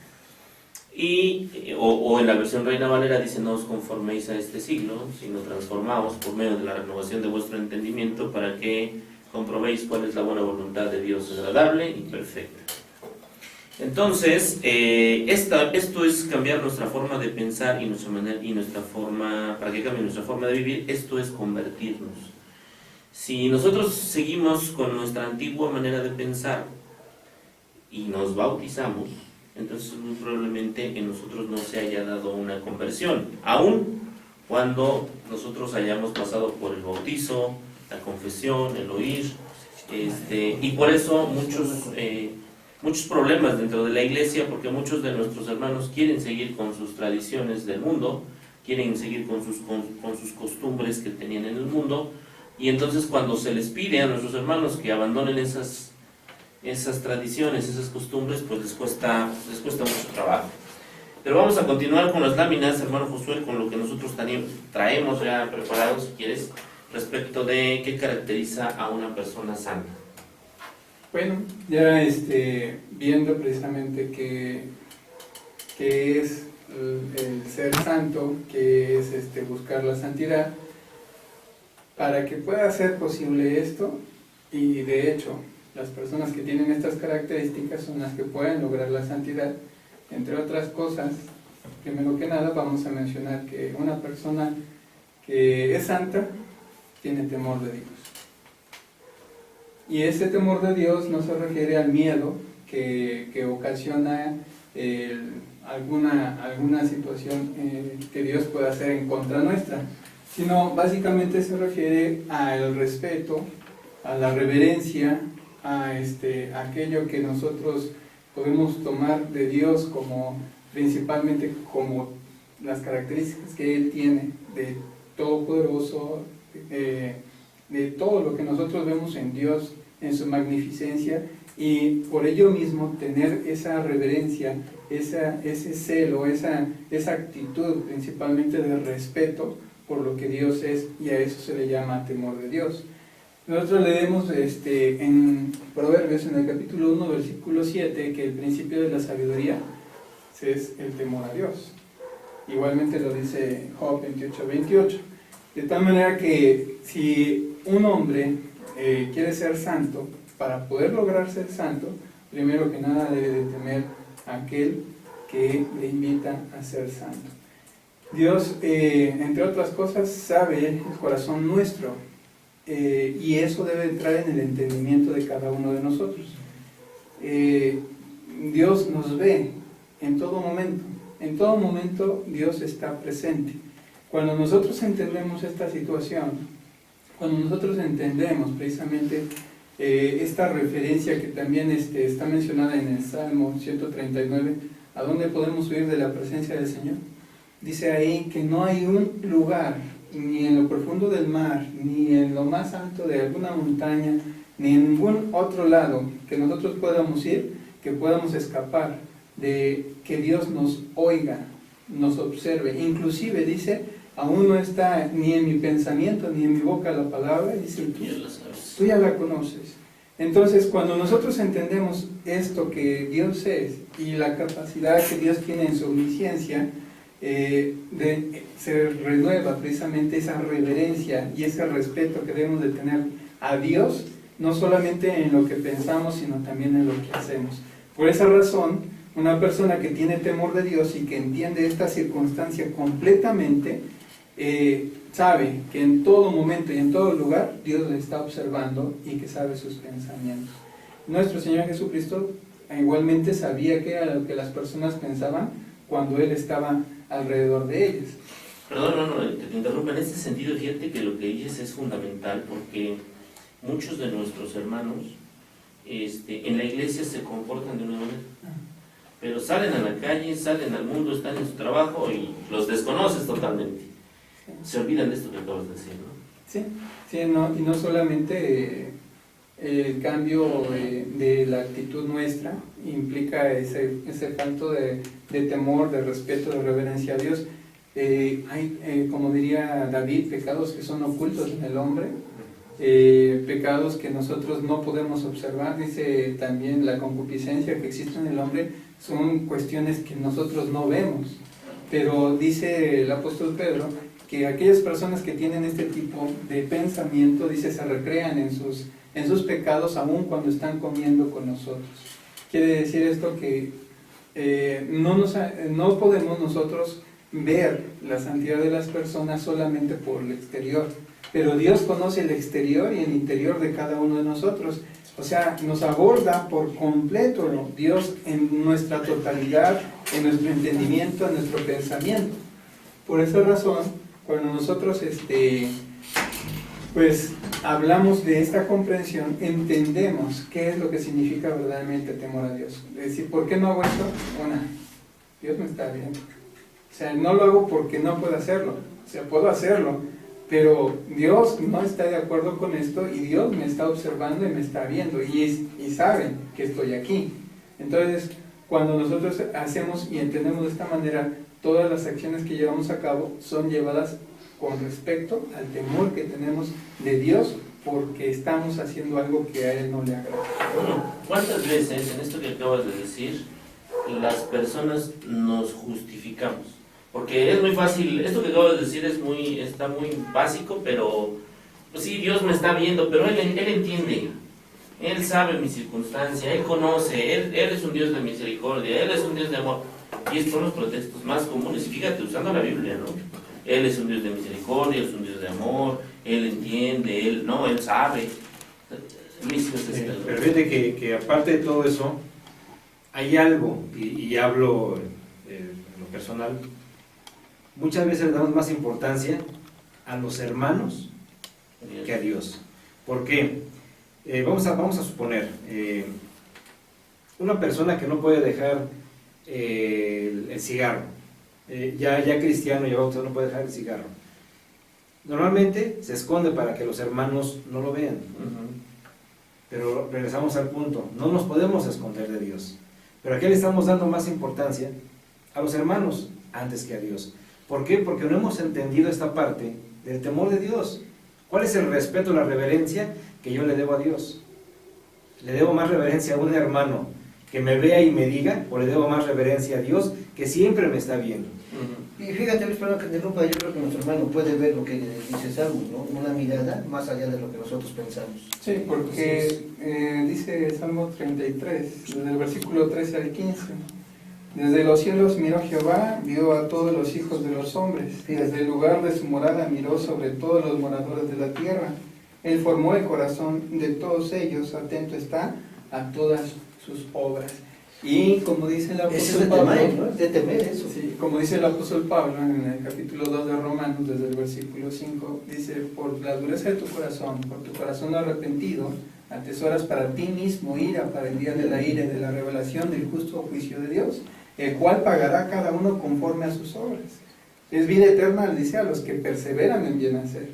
O en la versión Reina Valera dice: no os conforméis a este siglo, sino transformaos por medio de la renovación de vuestro entendimiento para que comprobéis cuál es la buena voluntad de Dios, agradable y perfecta. Entonces, esto es cambiar nuestra forma de pensar y nuestra forma, para que cambie nuestra forma de vivir. Esto es convertirnos. Si nosotros seguimos con nuestra antigua manera de pensar y nos bautizamos, entonces muy probablemente en nosotros no se haya dado una conversión, aun cuando nosotros hayamos pasado por el bautizo, la confesión, el oír, y por eso muchos problemas dentro de la iglesia, porque muchos de nuestros hermanos quieren seguir con sus tradiciones del mundo, quieren seguir con sus costumbres que tenían en el mundo, Y entonces cuando se les pide a nuestros hermanos que abandonen esas tradiciones, esas costumbres, pues les cuesta mucho trabajo. Pero vamos a continuar con las láminas, hermano Josué, con lo que nosotros traemos ya preparados, si quieres, respecto de qué caracteriza a una persona santa. Bueno, ya viendo precisamente qué es el ser santo, qué es buscar la santidad, para que pueda ser posible esto, y de hecho las personas que tienen estas características son las que pueden lograr la santidad. Entre otras cosas, primero que nada vamos a mencionar que una persona que es santa tiene temor de Dios. Y ese temor de Dios no se refiere al miedo que ocasiona alguna situación que Dios pueda hacer en contra nuestra, sino básicamente se refiere al respeto, a la reverencia, a aquello que nosotros podemos tomar de Dios como principalmente como las características que Él tiene de todopoderoso, de todo lo que nosotros vemos en Dios, en su magnificencia, y por ello mismo tener esa reverencia, ese celo, esa actitud principalmente de respeto por lo que Dios es, y a eso se le llama temor de Dios. Nosotros leemos en Proverbios, en el capítulo 1, versículo 7, que el principio de la sabiduría es el temor a Dios. Igualmente lo dice Job 28:28. De tal manera que si un hombre quiere ser santo, para poder lograr ser santo, primero que nada debe de temer a aquel que le invita a ser santo. Dios, entre otras cosas, sabe el corazón nuestro, y eso debe entrar en el entendimiento de cada uno de nosotros. Dios nos ve en todo momento Dios está presente. Cuando nosotros entendemos esta situación, cuando nosotros entendemos precisamente esta referencia que también está mencionada en el Salmo 139, ¿a dónde podemos huir de la presencia del Señor? Dice ahí que no hay un lugar, ni en lo profundo del mar, ni en lo más alto de alguna montaña, ni en ningún otro lado que nosotros podamos ir, que podamos escapar de que Dios nos oiga, nos observe. Inclusive dice, aún no está ni en mi pensamiento, ni en mi boca la palabra, dice, tú ya la conoces. Entonces, cuando nosotros entendemos esto que Dios es, y la capacidad que Dios tiene en su omnisciencia, se renueva precisamente esa reverencia y ese respeto que debemos de tener a Dios, no solamente en lo que pensamos, sino también en lo que hacemos. Por esa razón, una persona que tiene temor de Dios y que entiende esta circunstancia completamente, sabe que en todo momento y en todo lugar Dios le está observando y que sabe sus pensamientos. Nuestro Señor Jesucristo igualmente sabía qué era lo que las personas pensaban cuando Él estaba alrededor de ellas. Perdón, no, te interrumpo. En este sentido, fíjate que lo que dices es fundamental, porque muchos de nuestros hermanos en la iglesia se comportan de una manera, pero salen a la calle, salen al mundo, están en su trabajo y los desconoces totalmente. Se olvidan de esto que acabas de decir, ¿no? Sí, no, y no solamente el cambio de la actitud nuestra implica ese falto de temor, de respeto, de reverencia a Dios. Hay, como diría David, pecados que son ocultos en el hombre, pecados que nosotros no podemos observar. Dice también la concupiscencia que existe en el hombre, son cuestiones que nosotros no vemos, pero dice el apóstol Pedro que aquellas personas que tienen este tipo de pensamiento, dice, se recrean en sus pecados aún cuando están comiendo con nosotros. Quiere decir esto que no podemos nosotros ver la santidad de las personas solamente por el exterior, pero Dios conoce el exterior y el interior de cada uno de nosotros. O sea, nos aborda por completo, ¿no? Dios en nuestra totalidad, en nuestro entendimiento, en nuestro pensamiento. Por esa razón, cuando nosotros pues hablamos de esta comprensión, entendemos qué es lo que significa verdaderamente temor a Dios. Es decir, ¿por qué no hago esto? Dios me está viendo. O sea, no lo hago porque no puedo hacerlo. O sea, puedo hacerlo, Pero Dios no está de acuerdo con esto y Dios me está observando y me está viendo y sabe que estoy aquí. Entonces, cuando nosotros hacemos y entendemos de esta manera, todas las acciones que llevamos a cabo son llevadas con respecto al temor que tenemos de Dios, porque estamos haciendo algo que a Él no le agrada. Bueno, ¿cuántas veces en esto que acabas de decir las personas nos justificamos? Porque es muy fácil, esto que acabas de decir está muy básico, pero pues sí, Dios me está viendo, pero Él entiende, Él sabe mi circunstancia, Él conoce, Él es un Dios de misericordia, Él es un Dios de amor. Y estos son los pretextos más comunes, y fíjate, usando la Biblia, ¿no? Él es un Dios de misericordia, Él es un Dios de amor, Él entiende, Él sabe. Pero fíjate que aparte de todo eso, hay algo, y hablo en lo personal, muchas veces le damos más importancia a los hermanos que a Dios. ¿Por qué? Vamos a suponer, una persona que no puede dejar el cigarro, ya cristiano, ya bautizado, no puede dejar el cigarro. Normalmente se esconde para que los hermanos no lo vean. Pero regresamos al punto, no nos podemos esconder de Dios. Pero aquí le estamos dando más importancia a los hermanos antes que a Dios. ¿Por qué? Porque no hemos entendido esta parte del temor de Dios. ¿Cuál es el respeto, la reverencia que yo le debo a Dios? ¿Le debo más reverencia a un hermano que me vea y me diga, o le debo más reverencia a Dios que siempre me está viendo? Y fíjate, Luis, perdón que te interrumpa, yo creo que nuestro hermano puede ver lo que dice Salmo, ¿no? Una mirada más allá de lo que nosotros pensamos. Sí, porque dice Salmo 33, desde el versículo 13 al 15. Desde los cielos miró Jehová, vio a todos los hijos de los hombres. Desde el lugar de su morada miró sobre todos los moradores de la tierra. Él formó el corazón de todos ellos, atento está a todas sus obras. Y como dice el apóstol Pablo, ¿no? De temer eso. Sí, como dice el apóstol Pablo en el capítulo 2 de Romanos, desde el versículo 5, dice: por la dureza de tu corazón, por tu corazón arrepentido, atesoras para ti mismo ira para el día de la ira y de la revelación del justo juicio de Dios, el cual pagará cada uno conforme a sus obras. Es vida eterna, dice, a los que perseveran en bien hacer,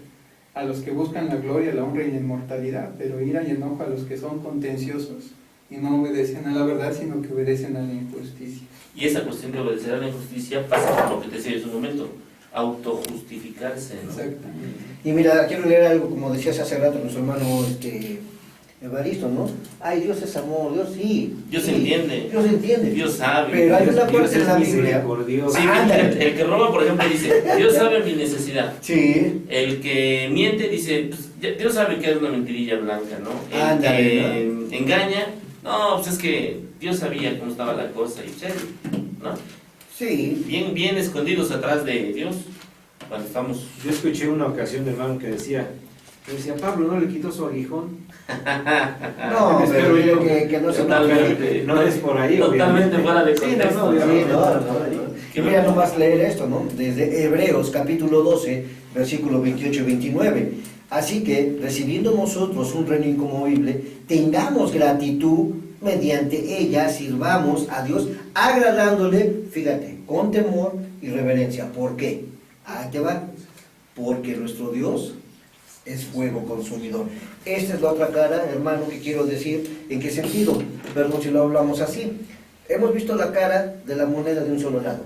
a los que buscan la gloria, la honra y la inmortalidad, pero ira y enojo a los que son contenciosos y no obedecen a la verdad, sino que obedecen a la injusticia. Y esa cuestión de obedecer a la injusticia pasa por lo que te decía en su momento, autojustificarse, ¿no? Exactamente. Y mira, quiero leer algo, como decías hace rato nuestro hermano Evaristo, ¿no? Ay, Dios es amor, Dios sí. Dios sí, entiende. Dios entiende. Dios sabe. Pero hay una Dios parte en la es Biblia. misericordioso. Sí, el que roba, por ejemplo, dice, Dios sabe mi necesidad. Sí. El que miente dice, pues, Dios sabe que es una mentirilla blanca, ¿no? El Ándale, que engaña, no, pues es que Dios sabía cómo estaba la cosa, y serio, ¿no? Sí. Bien escondidos atrás de Dios, cuando estamos... Yo escuché una ocasión de hermano que decía, Pablo no le quitó su aguijón. No, Espero pero yo que no se Totalmente. No es por ahí. Totalmente obviamente. fuera de Sí, contexto. Sí, no. Y mira nomás leer esto, ¿no? Desde Hebreos capítulo 12, versículo 28 y 29. Así que, recibiendo nosotros un reino inconmovible, tengamos gratitud, mediante ella sirvamos a Dios, agradándole, fíjate, con temor y reverencia. ¿Por qué? Ahí te va. Porque nuestro Dios es fuego consumidor. Esta es la otra cara, hermano, que quiero decir. ¿En qué sentido? Perdón si lo hablamos así. Hemos visto la cara de la moneda de un solo lado.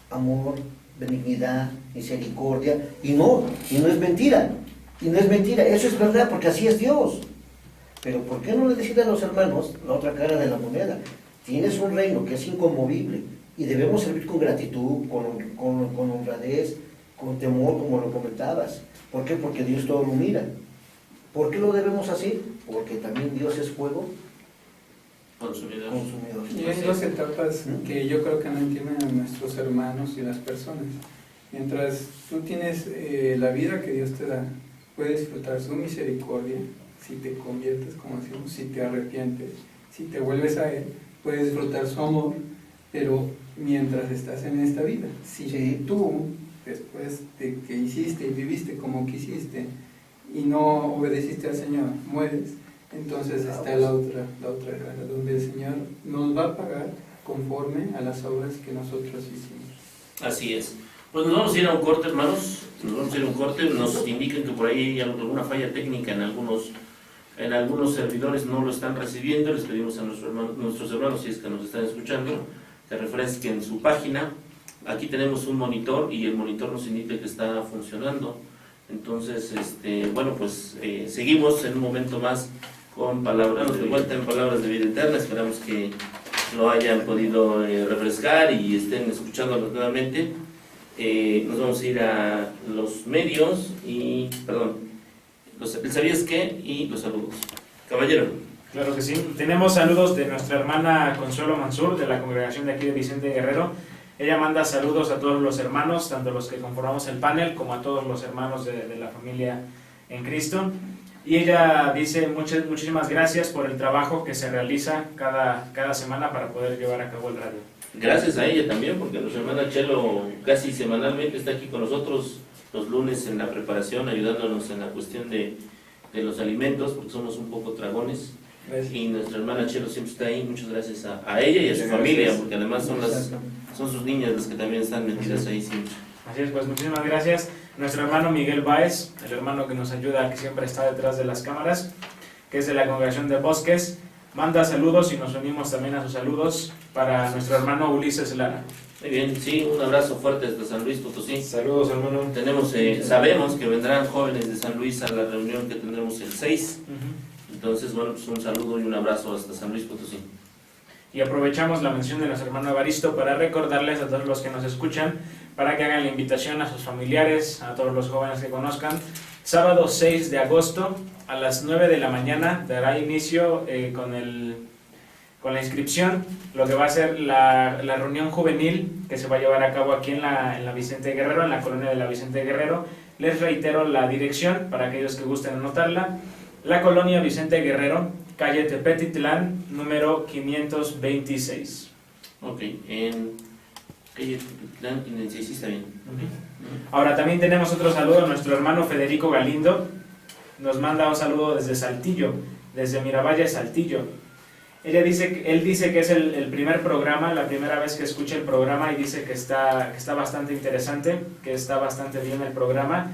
Amor, benignidad, misericordia. Y no es mentira. Y no es mentira, eso es verdad, porque así es Dios. Pero ¿por qué no le decir a los hermanos la otra cara de la moneda? Tienes un reino que es inconmovible y debemos servir con gratitud, con honradez, con temor, como lo comentabas. ¿Por qué? Porque Dios todo lo mira. ¿Por qué lo debemos así? Porque también Dios es fuego Consumidor. Y hay dos etapas que yo creo que no entienden a nuestros hermanos y las personas. Mientras tú tienes la vida que Dios te da, puedes disfrutar su misericordia, si te conviertes, como decimos, si te arrepientes, si te vuelves a Él, puedes disfrutar su amor, pero mientras estás en esta vida. Si tú, después de que hiciste y viviste como quisiste, y no obedeciste al Señor, mueres, entonces está la otra cara, donde el Señor nos va a pagar conforme a las obras que nosotros hicimos. Así es. Pues nos vamos a ir a un corte, hermanos. nos vamos a ir a un corte, nos indican que por ahí hay alguna falla técnica en algunos servidores, no lo están recibiendo. Les pedimos a nuestros hermanos, si es que nos están escuchando, que refresquen su página. Aquí tenemos un monitor y el monitor nos indica que está funcionando. Entonces, bueno, pues seguimos en un momento más con palabras de vuelta en Palabras de Vida Eterna. Esperamos que lo hayan podido refrescar y estén escuchándonos nuevamente. Nos vamos a ir a los medios y, perdón, el ¿sabías qué? Y los saludos. Caballero. Claro que sí. Tenemos saludos de nuestra hermana Consuelo Mansur, de la congregación de aquí de Vicente Guerrero. Ella manda saludos a todos los hermanos, tanto los que conformamos el panel como a todos los hermanos de la familia en Cristo. Y ella dice muchísimas gracias por el trabajo que se realiza cada semana para poder llevar a cabo el radio. Gracias a ella también, porque nuestra hermana Chelo casi semanalmente está aquí con nosotros los lunes en la preparación, ayudándonos en la cuestión de los alimentos, porque somos un poco tragones. Gracias. Y nuestra hermana Chelo siempre está ahí. Muchas gracias a ella y a su familia, porque además son sus niñas las que también están metidas ahí siempre. Así es, pues muchísimas gracias. Nuestro hermano Miguel Báez, el hermano que nos ayuda, que siempre está detrás de las cámaras, que es de la congregación de Bosques, manda saludos y nos unimos también a sus saludos para nuestro hermano Ulises Lara. Muy bien, sí, un abrazo fuerte desde San Luis Potosí. Saludos, hermano. Sabemos que vendrán jóvenes de San Luis a la reunión que tendremos el 6. Entonces, bueno, pues un saludo y un abrazo hasta San Luis Potosí. Y aprovechamos la mención de nuestro hermano Evaristo para recordarles a todos los que nos escuchan para que hagan la invitación a sus familiares, a todos los jóvenes que conozcan. Sábado 6 de agosto a las 9 de la mañana dará inicio con la inscripción, lo que va a ser la reunión juvenil que se va a llevar a cabo aquí en la Vicente Guerrero, en la colonia de la Vicente Guerrero. Les reitero la dirección para aquellos que gusten anotarla. La colonia Vicente Guerrero, calle Tepetitlán, número 526. Ok, en calle Tepetitlán 526, sí está bien. Ahora también tenemos otro saludo a nuestro hermano Federico Galindo. Nos manda un saludo desde Saltillo, desde Miravalle, Saltillo. Él dice que es el primer programa, la primera vez que escucha el programa, y dice que está bastante interesante, que está bastante bien el programa.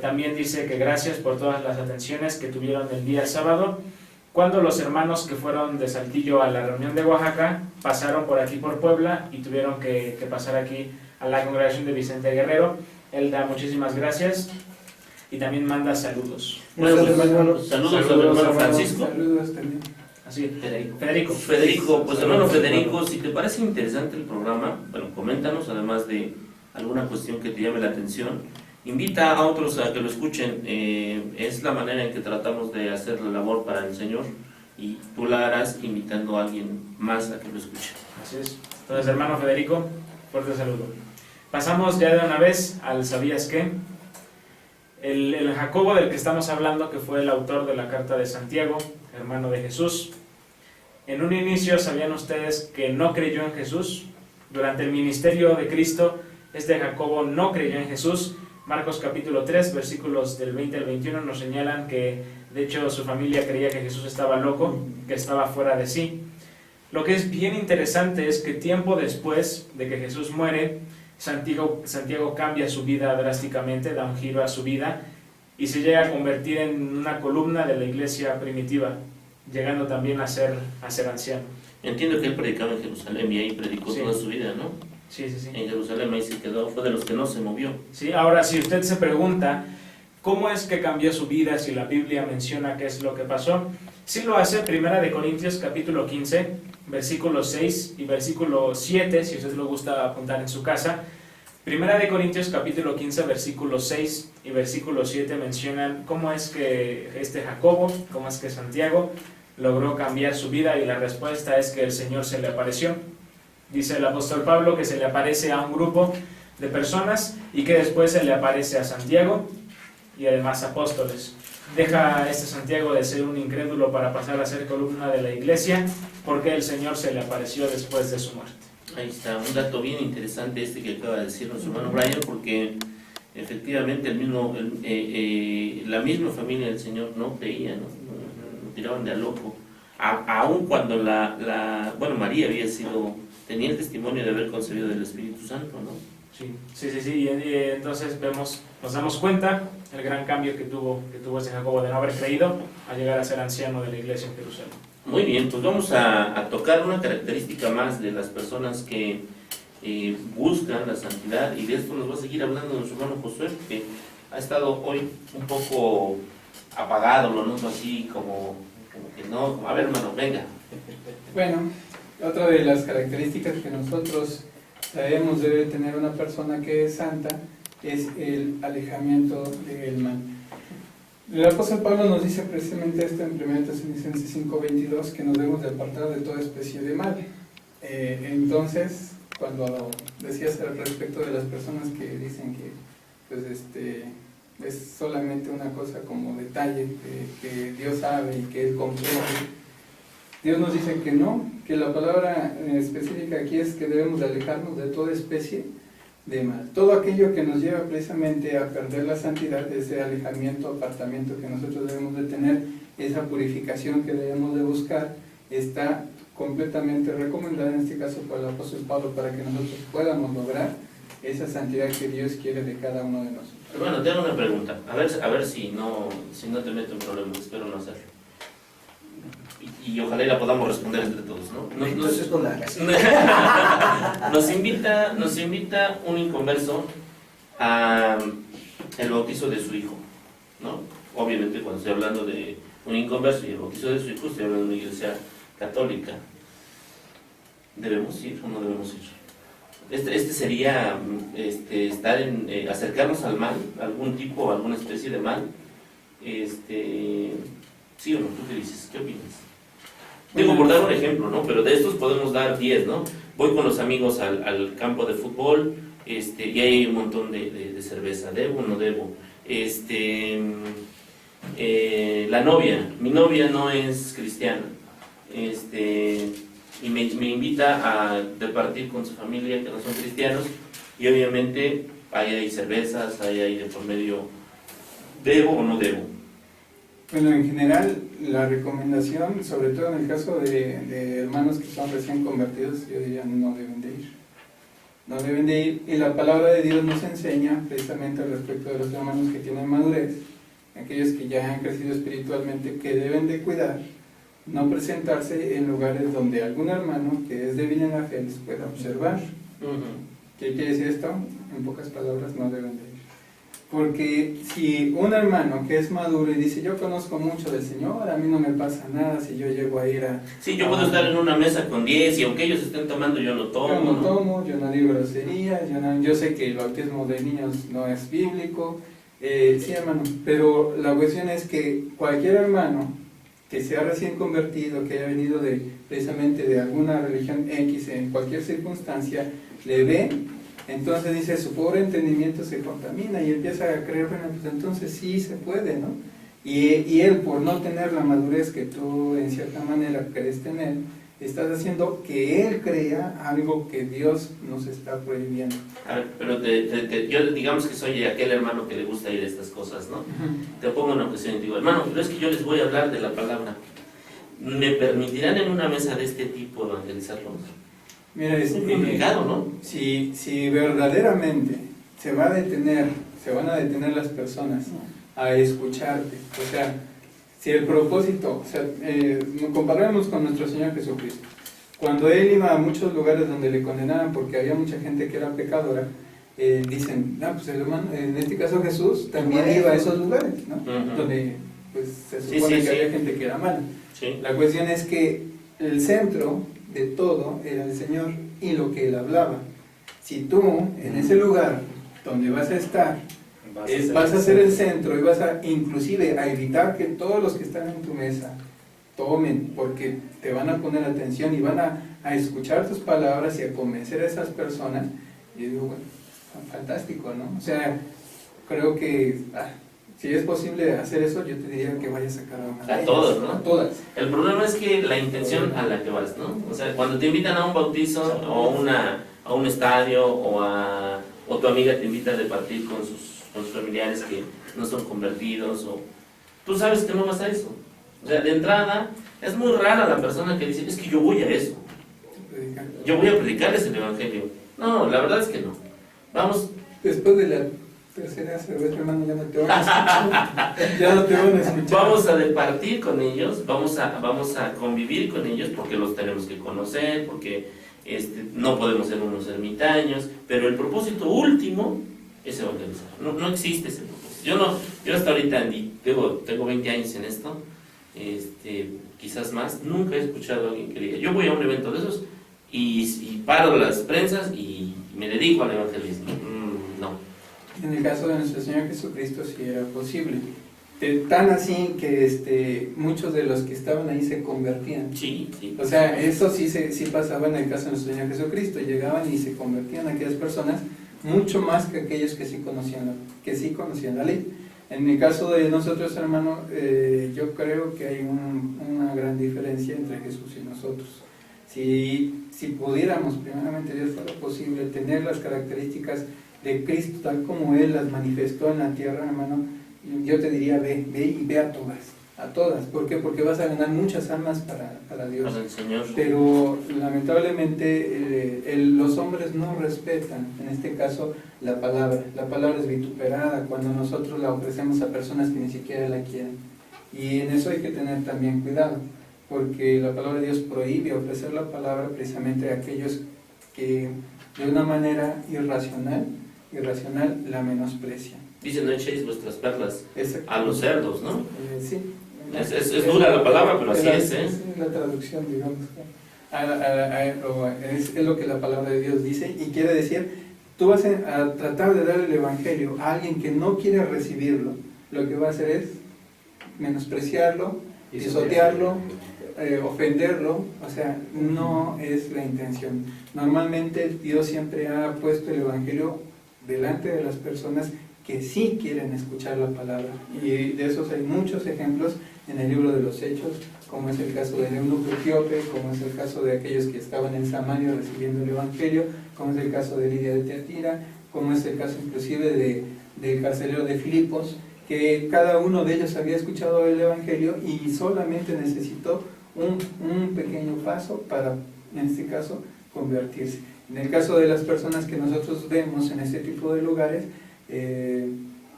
También dice que gracias por todas las atenciones que tuvieron el día sábado, cuando los hermanos que fueron de Saltillo a la reunión de Oaxaca pasaron por aquí por Puebla y tuvieron que pasar aquí a la congregación de Vicente Guerrero. Él da muchísimas gracias y también manda saludos. Bueno, pues, saludos al hermano Francisco. Saludos también. Así, Federico, pues hermano Federico, si te parece interesante el programa, bueno, coméntanos, además de alguna cuestión que te llame la atención, invita a otros a que lo escuchen. Es la manera en que tratamos de hacer la labor para el Señor, y tú la harás invitando a alguien más a que lo escuche. Así es. Entonces, hermano Federico, fuerte saludo. Pasamos ya de una vez al ¿sabías qué? El Jacobo del que estamos hablando, que fue el autor de la carta de Santiago, hermano de Jesús. En un inicio, ¿sabían ustedes que no creyó en Jesús? Durante el ministerio de Cristo, este Jacobo no creyó en Jesús. Marcos capítulo 3, versículos del 20 al 21 nos señalan que, de hecho, su familia creía que Jesús estaba loco, que estaba fuera de sí. Lo que es bien interesante es que tiempo después de que Jesús muere, Santiago cambia su vida drásticamente, da un giro a su vida y se llega a convertir en una columna de la iglesia primitiva, llegando también a ser anciano. Entiendo que él predicaba en Jerusalén y ahí predicó toda su vida, ¿no? Sí. En Jerusalén ahí se quedó, fue de los que no se movió. Sí, ahora si usted se pregunta cómo es que cambió su vida, si la Biblia menciona qué es lo que pasó, sí lo hace. Primera de Corintios capítulo 15, versículo 6 y versículo 7, si usted lo gusta apuntar en su casa. Primera de Corintios capítulo 15, versículo 6 y versículo 7 mencionan cómo es que este Jacobo, cómo es que Santiago logró cambiar su vida, y la respuesta es que el Señor se le apareció. Dice el apóstol Pablo que se le aparece a un grupo de personas y que después se le aparece a Santiago y además apóstoles. Deja este Santiago de ser un incrédulo para pasar a ser columna de la iglesia, porque el Señor se le apareció después de su muerte. Ahí está, un dato bien interesante este que acaba de decir nuestro hermano Brian, porque efectivamente la misma familia del Señor no creía, ¿no? Lo tiraban de a loco. Aun cuando María tenía el testimonio de haber concebido del Espíritu Santo, ¿no? Sí. Y entonces nos damos cuenta el gran cambio que tuvo ese Jacobo de no haber creído a llegar a ser anciano de la iglesia en Jerusalén. Muy bien, pues vamos a tocar una característica más de las personas que buscan la santidad, y de esto nos va a seguir hablando nuestro hermano Josué, que ha estado hoy un poco apagado, lo noto así como que no, a ver hermano, venga. Bueno, otra de las características que nosotros sabemos debe tener una persona que es santa es el alejamiento del mal. El apóstol Pablo nos dice precisamente esto en 1 Tesalonicenses 5:22, que nos debemos de apartar de toda especie de mal. Entonces, cuando decías al respecto de las personas que dicen que pues es solamente una cosa como detalle, que Dios sabe y que Él comprende, Dios nos dice que no, que la palabra específica aquí es que debemos de alejarnos de toda especie de mal. Todo aquello que nos lleva precisamente a perder la santidad, ese alejamiento, apartamiento que nosotros debemos de tener, esa purificación que debemos de buscar, está completamente recomendada en este caso por el apóstol Pablo, para que nosotros podamos lograr esa santidad que Dios quiere de cada uno de nosotros. Bueno, te hago una pregunta, a ver si no te meto en problemas, espero no hacerlo. Y ojalá la podamos responder entre todos, ¿no? Entonces no la hagas. Nos invita un inconverso a el bautizo de su hijo, ¿no? Obviamente cuando estoy hablando de un inconverso y el bautizo de su hijo, estoy hablando de una iglesia católica. ¿Debemos ir o no debemos ir? Este sería estar acercarnos al mal, algún tipo, alguna especie de mal. ¿Sí o no? ¿Tú qué dices? ¿Qué opinas? Digo, por dar un ejemplo, ¿no? Pero de estos podemos dar 10, ¿no? Voy con los amigos al campo de fútbol, y hay un montón de cerveza. ¿Debo o no debo? La novia, mi novia no es cristiana, y me invita a departir con su familia que no son cristianos, y obviamente ahí hay cervezas, ahí hay de por medio. ¿Debo o no debo? Bueno, en general, la recomendación, sobre todo en el caso de hermanos que son recién convertidos, yo diría no deben de ir. No deben de ir, y la palabra de Dios nos enseña precisamente respecto de los hermanos que tienen madurez, aquellos que ya han crecido espiritualmente, que deben de cuidar, no presentarse en lugares donde algún hermano que es débil en la fe les pueda observar. ¿Qué quiere decir esto? En pocas palabras, no deben de ir. Porque si un hermano que es maduro y dice, yo conozco mucho del Señor, a mí no me pasa nada si yo llego a ir a... Sí, yo puedo estar en una mesa con 10 y aunque ellos estén tomando, yo no tomo. Yo no tomo, yo no digo groserías, yo sé que el bautismo de niños no es bíblico. Sí, hermano, pero la cuestión es que cualquier hermano que sea recién convertido, que haya venido precisamente de alguna religión X, en cualquier circunstancia, le ve, entonces dice, su pobre entendimiento se contamina y empieza a creer, bueno, pues entonces sí se puede, ¿no? Y él, por no tener la madurez que tú en cierta manera crees tener, estás haciendo que él crea algo que Dios nos está prohibiendo. A ver, pero yo digamos que soy aquel hermano que le gusta ir a estas cosas, ¿no? Te pongo una cuestión y digo, hermano, pero es que yo les voy a hablar de la palabra. ¿Me permitirán en una mesa de este tipo evangelizarlos? Mira, es muy complicado, ¿no? Si verdaderamente se van a detener las personas a escucharte, o sea, si el propósito, o sea, comparamos con nuestro Señor Jesucristo. Cuando Él iba a muchos lugares donde le condenaban porque había mucha gente que era pecadora, dicen, pues el hermano, en este caso Jesús también iba a esos lugares, ¿no? Donde pues se supone que había gente que era mala. Sí. La cuestión es que el centro de todo era el Señor y lo que Él hablaba. Si tú en ese lugar donde vas a estar vas a ser el centro y vas a inclusive a evitar que todos los que están en tu mesa tomen, porque te van a poner atención y van a escuchar tus palabras y a convencer a esas personas, y digo, bueno, fantástico, ¿no? O sea, creo que si es posible hacer eso, yo te diría que vayas a cada una de ellas, todas, ¿no? A todas. El problema es que la intención a la que vas, ¿no? O sea, cuando te invitan a un bautizo o a un estadio o tu amiga te invita a departir con sus familiares que no son convertidos, o tú sabes que no vas a eso. O sea, de entrada, es muy rara la persona que dice, es que yo voy a eso. Yo voy a predicarles el evangelio. No, la verdad es que no. Vamos, Después de la tercera cerveza, hermano, ya no te van a escuchar. Ya no te van a escuchar. vamos a departir con ellos, vamos a convivir con ellos porque los tenemos que conocer, porque no podemos ser unos ermitaños, pero el propósito último es evangelizar. No existe ese propósito. Yo hasta ahorita tengo 20 años en esto, quizás más, nunca he escuchado a alguien que diga, yo voy a un evento de esos y paro las prensas y me dedico al evangelismo. No. En el caso de nuestro Señor Jesucristo sí era posible. Tan así que muchos de los que estaban ahí se convertían. Sí. O sea, eso sí pasaba en el caso de nuestro Señor Jesucristo. Llegaban y se convertían aquellas personas mucho más que aquellos que sí conocían la ley. En el caso de nosotros, hermano, yo creo que hay una gran diferencia entre Jesús y nosotros. Si pudiéramos, primeramente Dios, fuera posible tener las características de Cristo tal como Él las manifestó en la tierra, hermano, yo te diría, ve a todas. ¿Por qué? Porque vas a ganar muchas almas para Dios. Para el Señor. Pero lamentablemente los hombres no respetan, en este caso, la palabra. La palabra es vituperada cuando nosotros la ofrecemos a personas que ni siquiera la quieren. Y en eso hay que tener también cuidado, porque la palabra de Dios prohíbe ofrecer la palabra precisamente a aquellos que de una manera irracional la menosprecian. Dice, no echéis vuestras perlas Exacto. a los cerdos, ¿no? Sí. Es dura la palabra, pero así es, ¿eh? Es la traducción, digamos. Es lo que la palabra de Dios dice y quiere decir, tú vas a tratar de dar el evangelio a alguien que no quiere recibirlo, lo que va a hacer es menospreciarlo, pisotearlo, ofenderlo. O sea, no es la intención. Normalmente Dios siempre ha puesto el evangelio delante de las personas que sí quieren escuchar la palabra, y de esos hay muchos ejemplos en el libro de los Hechos, como es el caso del eunuco etíope, como es el caso de aquellos que estaban en Samaria recibiendo el evangelio, como es el caso de Lidia de Tiatira, como es el caso inclusive del carcelero de Filipos, que cada uno de ellos había escuchado el evangelio y solamente necesitó un pequeño paso para, en este caso, convertirse. En el caso de las personas que nosotros vemos en este tipo de lugares,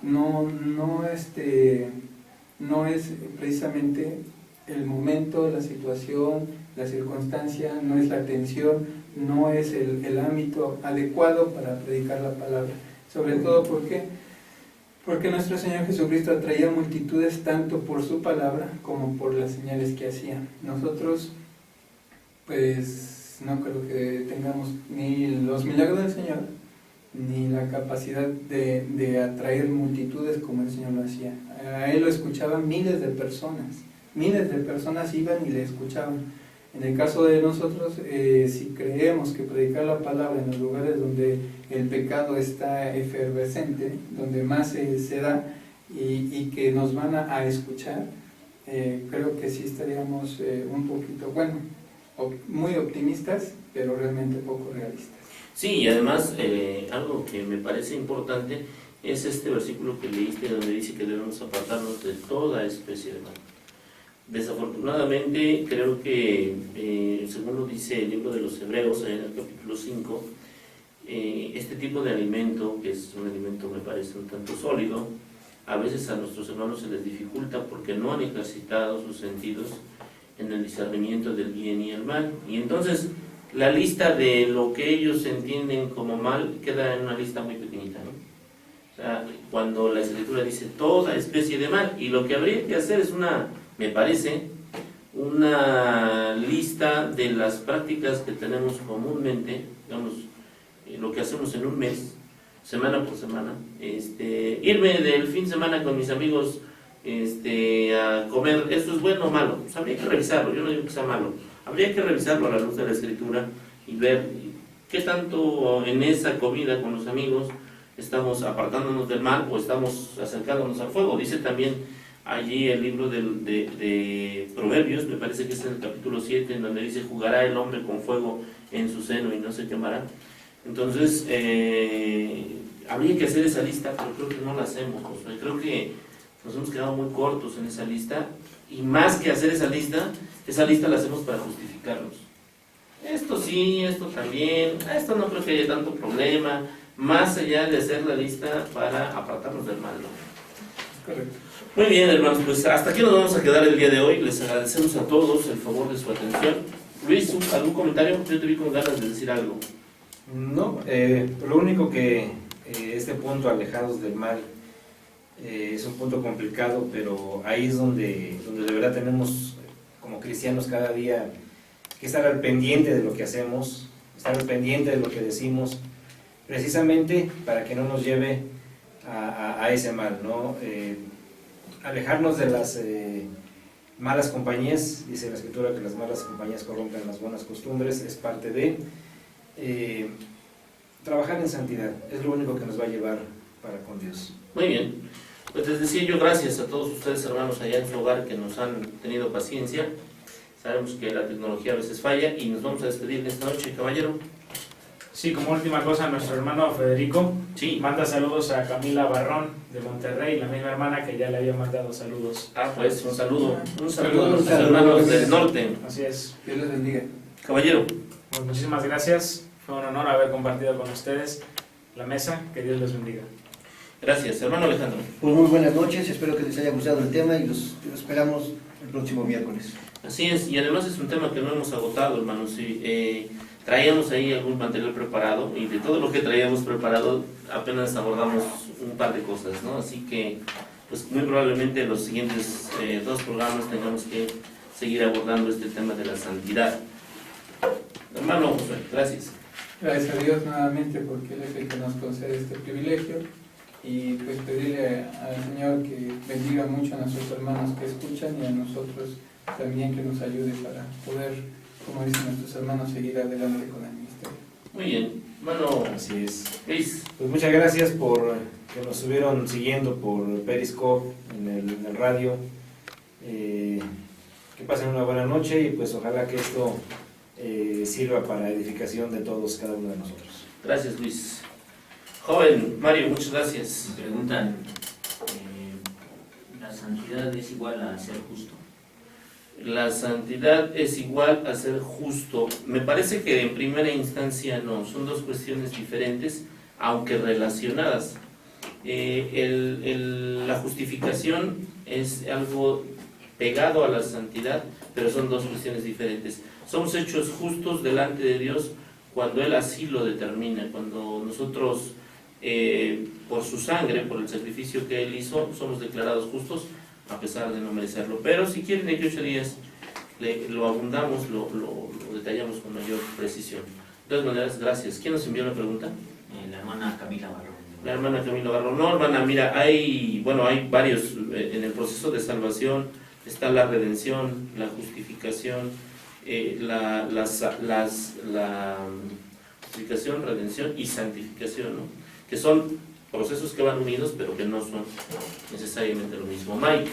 no es precisamente el momento, la situación, la circunstancia, no es la atención, no es el ámbito adecuado para predicar la palabra. Sobre todo porque nuestro Señor Jesucristo atraía multitudes tanto por su palabra como por las señales que hacía. Nosotros, pues, no creo que tengamos ni los milagros del Señor, ni la capacidad de atraer multitudes como el Señor lo hacía. A Él lo escuchaban miles de personas iban y le escuchaban. En el caso de nosotros, si creemos que predicar la palabra en los lugares donde el pecado está efervescente, donde más se da y que nos van a escuchar, creo que sí estaríamos un poquito, muy optimistas, pero realmente poco realistas. Sí, y además algo que me parece importante es este versículo que leíste donde dice que debemos apartarnos de toda especie de mal. Desafortunadamente creo que según lo dice el libro de los Hebreos en el capítulo 5, este tipo de alimento, que es un alimento me parece un tanto sólido, a veces a nuestros hermanos se les dificulta porque no han ejercitado sus sentidos en el discernimiento del bien y el mal, y entonces la lista de lo que ellos entienden como mal queda en una lista muy pequeñita, ¿no? O sea, cuando la Escritura dice toda especie de mal, y lo que habría que hacer es me parece, una lista de las prácticas que tenemos comúnmente, digamos, lo que hacemos en un mes, semana por semana, irme del fin de semana con mis amigos a comer, ¿esto es bueno o malo? Pues habría que revisarlo, yo no digo que sea malo, habría que revisarlo a la luz de la Escritura y ver qué tanto en esa comida con los amigos estamos apartándonos del mal o estamos acercándonos al fuego. Dice también allí el libro de Proverbios, me parece que es en el capítulo 7, en donde dice, jugará el hombre con fuego en su seno y no se quemará. Entonces, habría que hacer esa lista, pero creo que no la hacemos. O sea, creo que nos hemos quedado muy cortos en esa lista, y más que hacer esa lista la hacemos para justificarnos. Esto sí, esto también, esto no creo que haya tanto problema, más allá de hacer la lista para apartarnos del mal, ¿no? Correcto. Muy bien, hermanos, pues hasta aquí nos vamos a quedar el día de hoy. Les agradecemos a todos el favor de su atención. Luis, ¿algún comentario? Yo te vi con ganas de decir algo. No, lo único que este punto, alejados del mal, es un punto complicado, pero ahí es donde de verdad tenemos como cristianos cada día que estar al pendiente de lo que hacemos, estar al pendiente de lo que decimos, precisamente para que no nos lleve a ese mal, ¿no? Alejarnos de las malas compañías. Dice la Escritura que las malas compañías corrompen las buenas costumbres, es parte de trabajar en santidad, es lo único que nos va a llevar para con Dios. Muy bien, pues les decía yo gracias a todos ustedes, hermanos, allá en su hogar, que nos han tenido paciencia. Sabemos que la tecnología a veces falla y nos vamos a despedir de esta noche, caballero. Sí, como última cosa, nuestro hermano Federico Sí. manda saludos a Camila Barrón de Monterrey, la misma hermana que ya le había mandado saludos. Pues un saludo a nuestros Saludos. hermanos del norte. Así es. Dios les bendiga. Caballero, Pues muchísimas gracias. Fue un honor haber compartido con ustedes la mesa. Que Dios les bendiga. gracias. Hermano Alejandro. Pues muy buenas noches, espero que les haya gustado el tema y los esperamos el próximo miércoles. Así es, y además es un tema que no hemos agotado, hermanos. Sí, traíamos ahí algún material preparado y de todo lo que traíamos preparado apenas abordamos un par de cosas, ¿no? Así que, pues muy probablemente en los siguientes 2 programas tengamos que seguir abordando este tema de la santidad. Hermano Josué, gracias. Gracias a Dios nuevamente porque Él es el que nos concede este privilegio y pues pedirle al Señor que bendiga mucho a nuestros hermanos que escuchan y a nosotros también que nos ayude para poder, como dicen nuestros hermanos, seguir adelante con el ministerio. Muy bien, hermano Así es. Luis. Pues muchas gracias por que nos estuvieron siguiendo por Periscope, en el radio. Que pasen una buena noche y pues ojalá que esto sirva para edificación de todos, cada uno de nosotros. Gracias, Luis. Joven Mario, muchas gracias. Me preguntan, ¿la santidad es igual a ser justo? La santidad es igual a ser justo. Me parece que en primera instancia no, son 2 cuestiones diferentes, aunque relacionadas. La justificación es algo pegado a la santidad, pero son 2 cuestiones diferentes. Somos hechos justos delante de Dios cuando Él así lo determina, cuando nosotros, por su sangre, por el sacrificio que Él hizo, somos declarados justos, a pesar de no merecerlo. Pero si quieren, de que 8 días lo abundamos, lo detallamos con mayor precisión. De todas maneras, gracias. ¿Quién nos envió la pregunta? La hermana Camila Barrón. La hermana Camila Barrón. No, hermana, mira, hay varios, en el proceso de salvación está la redención, la justificación, la justificación, redención y santificación, ¿no? Que son procesos que van unidos, pero que no son necesariamente lo mismo. Mike,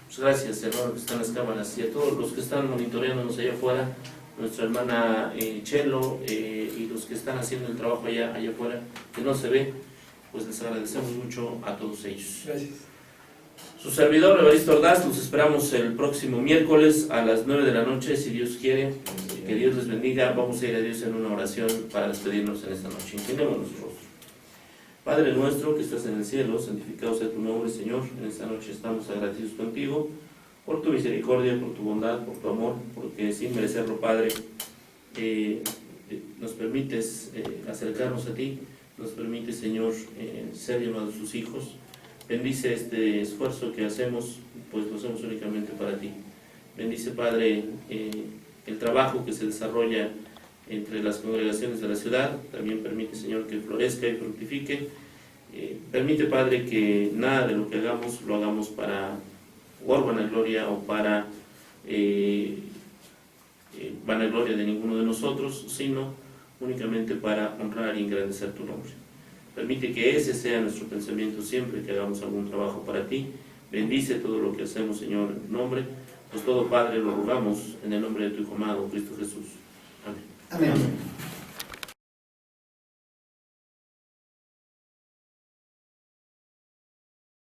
muchas gracias, hermano, que están en las cámaras, y a todos los que están monitoreándonos allá afuera, nuestra hermana Chelo, y los que están haciendo el trabajo allá afuera, que no se ve, pues les agradecemos mucho a todos ellos. Gracias. Su servidor, Evaristo Ordaz, los esperamos el próximo miércoles a las 9 de la noche, si Dios quiere. Que Dios les bendiga. Vamos a ir a Dios en una oración para despedirnos en esta noche. Inclinemos nuestro rostro. Padre nuestro que estás en el cielo, santificado sea tu nombre, Señor. En esta noche estamos agradecidos contigo por tu misericordia, por tu bondad, por tu amor, porque sin merecerlo, Padre, nos permites acercarnos a ti, nos permites, Señor, ser llamados tus hijos. Bendice este esfuerzo que hacemos, pues lo hacemos únicamente para ti. Bendice, Padre, el trabajo que se desarrolla entre las congregaciones de la ciudad. También permite, Señor, que florezca y fructifique. Permite, Padre, que nada de lo que hagamos lo hagamos para vanagloria o para vanagloria de ninguno de nosotros, sino únicamente para honrar y engrandecer tu nombre. Permite que ese sea nuestro pensamiento siempre que hagamos algún trabajo para ti. Bendice todo lo que hacemos, Señor, en tu nombre. Pues todo, Padre, lo rogamos en el nombre de tu Hijo amado, Cristo Jesús.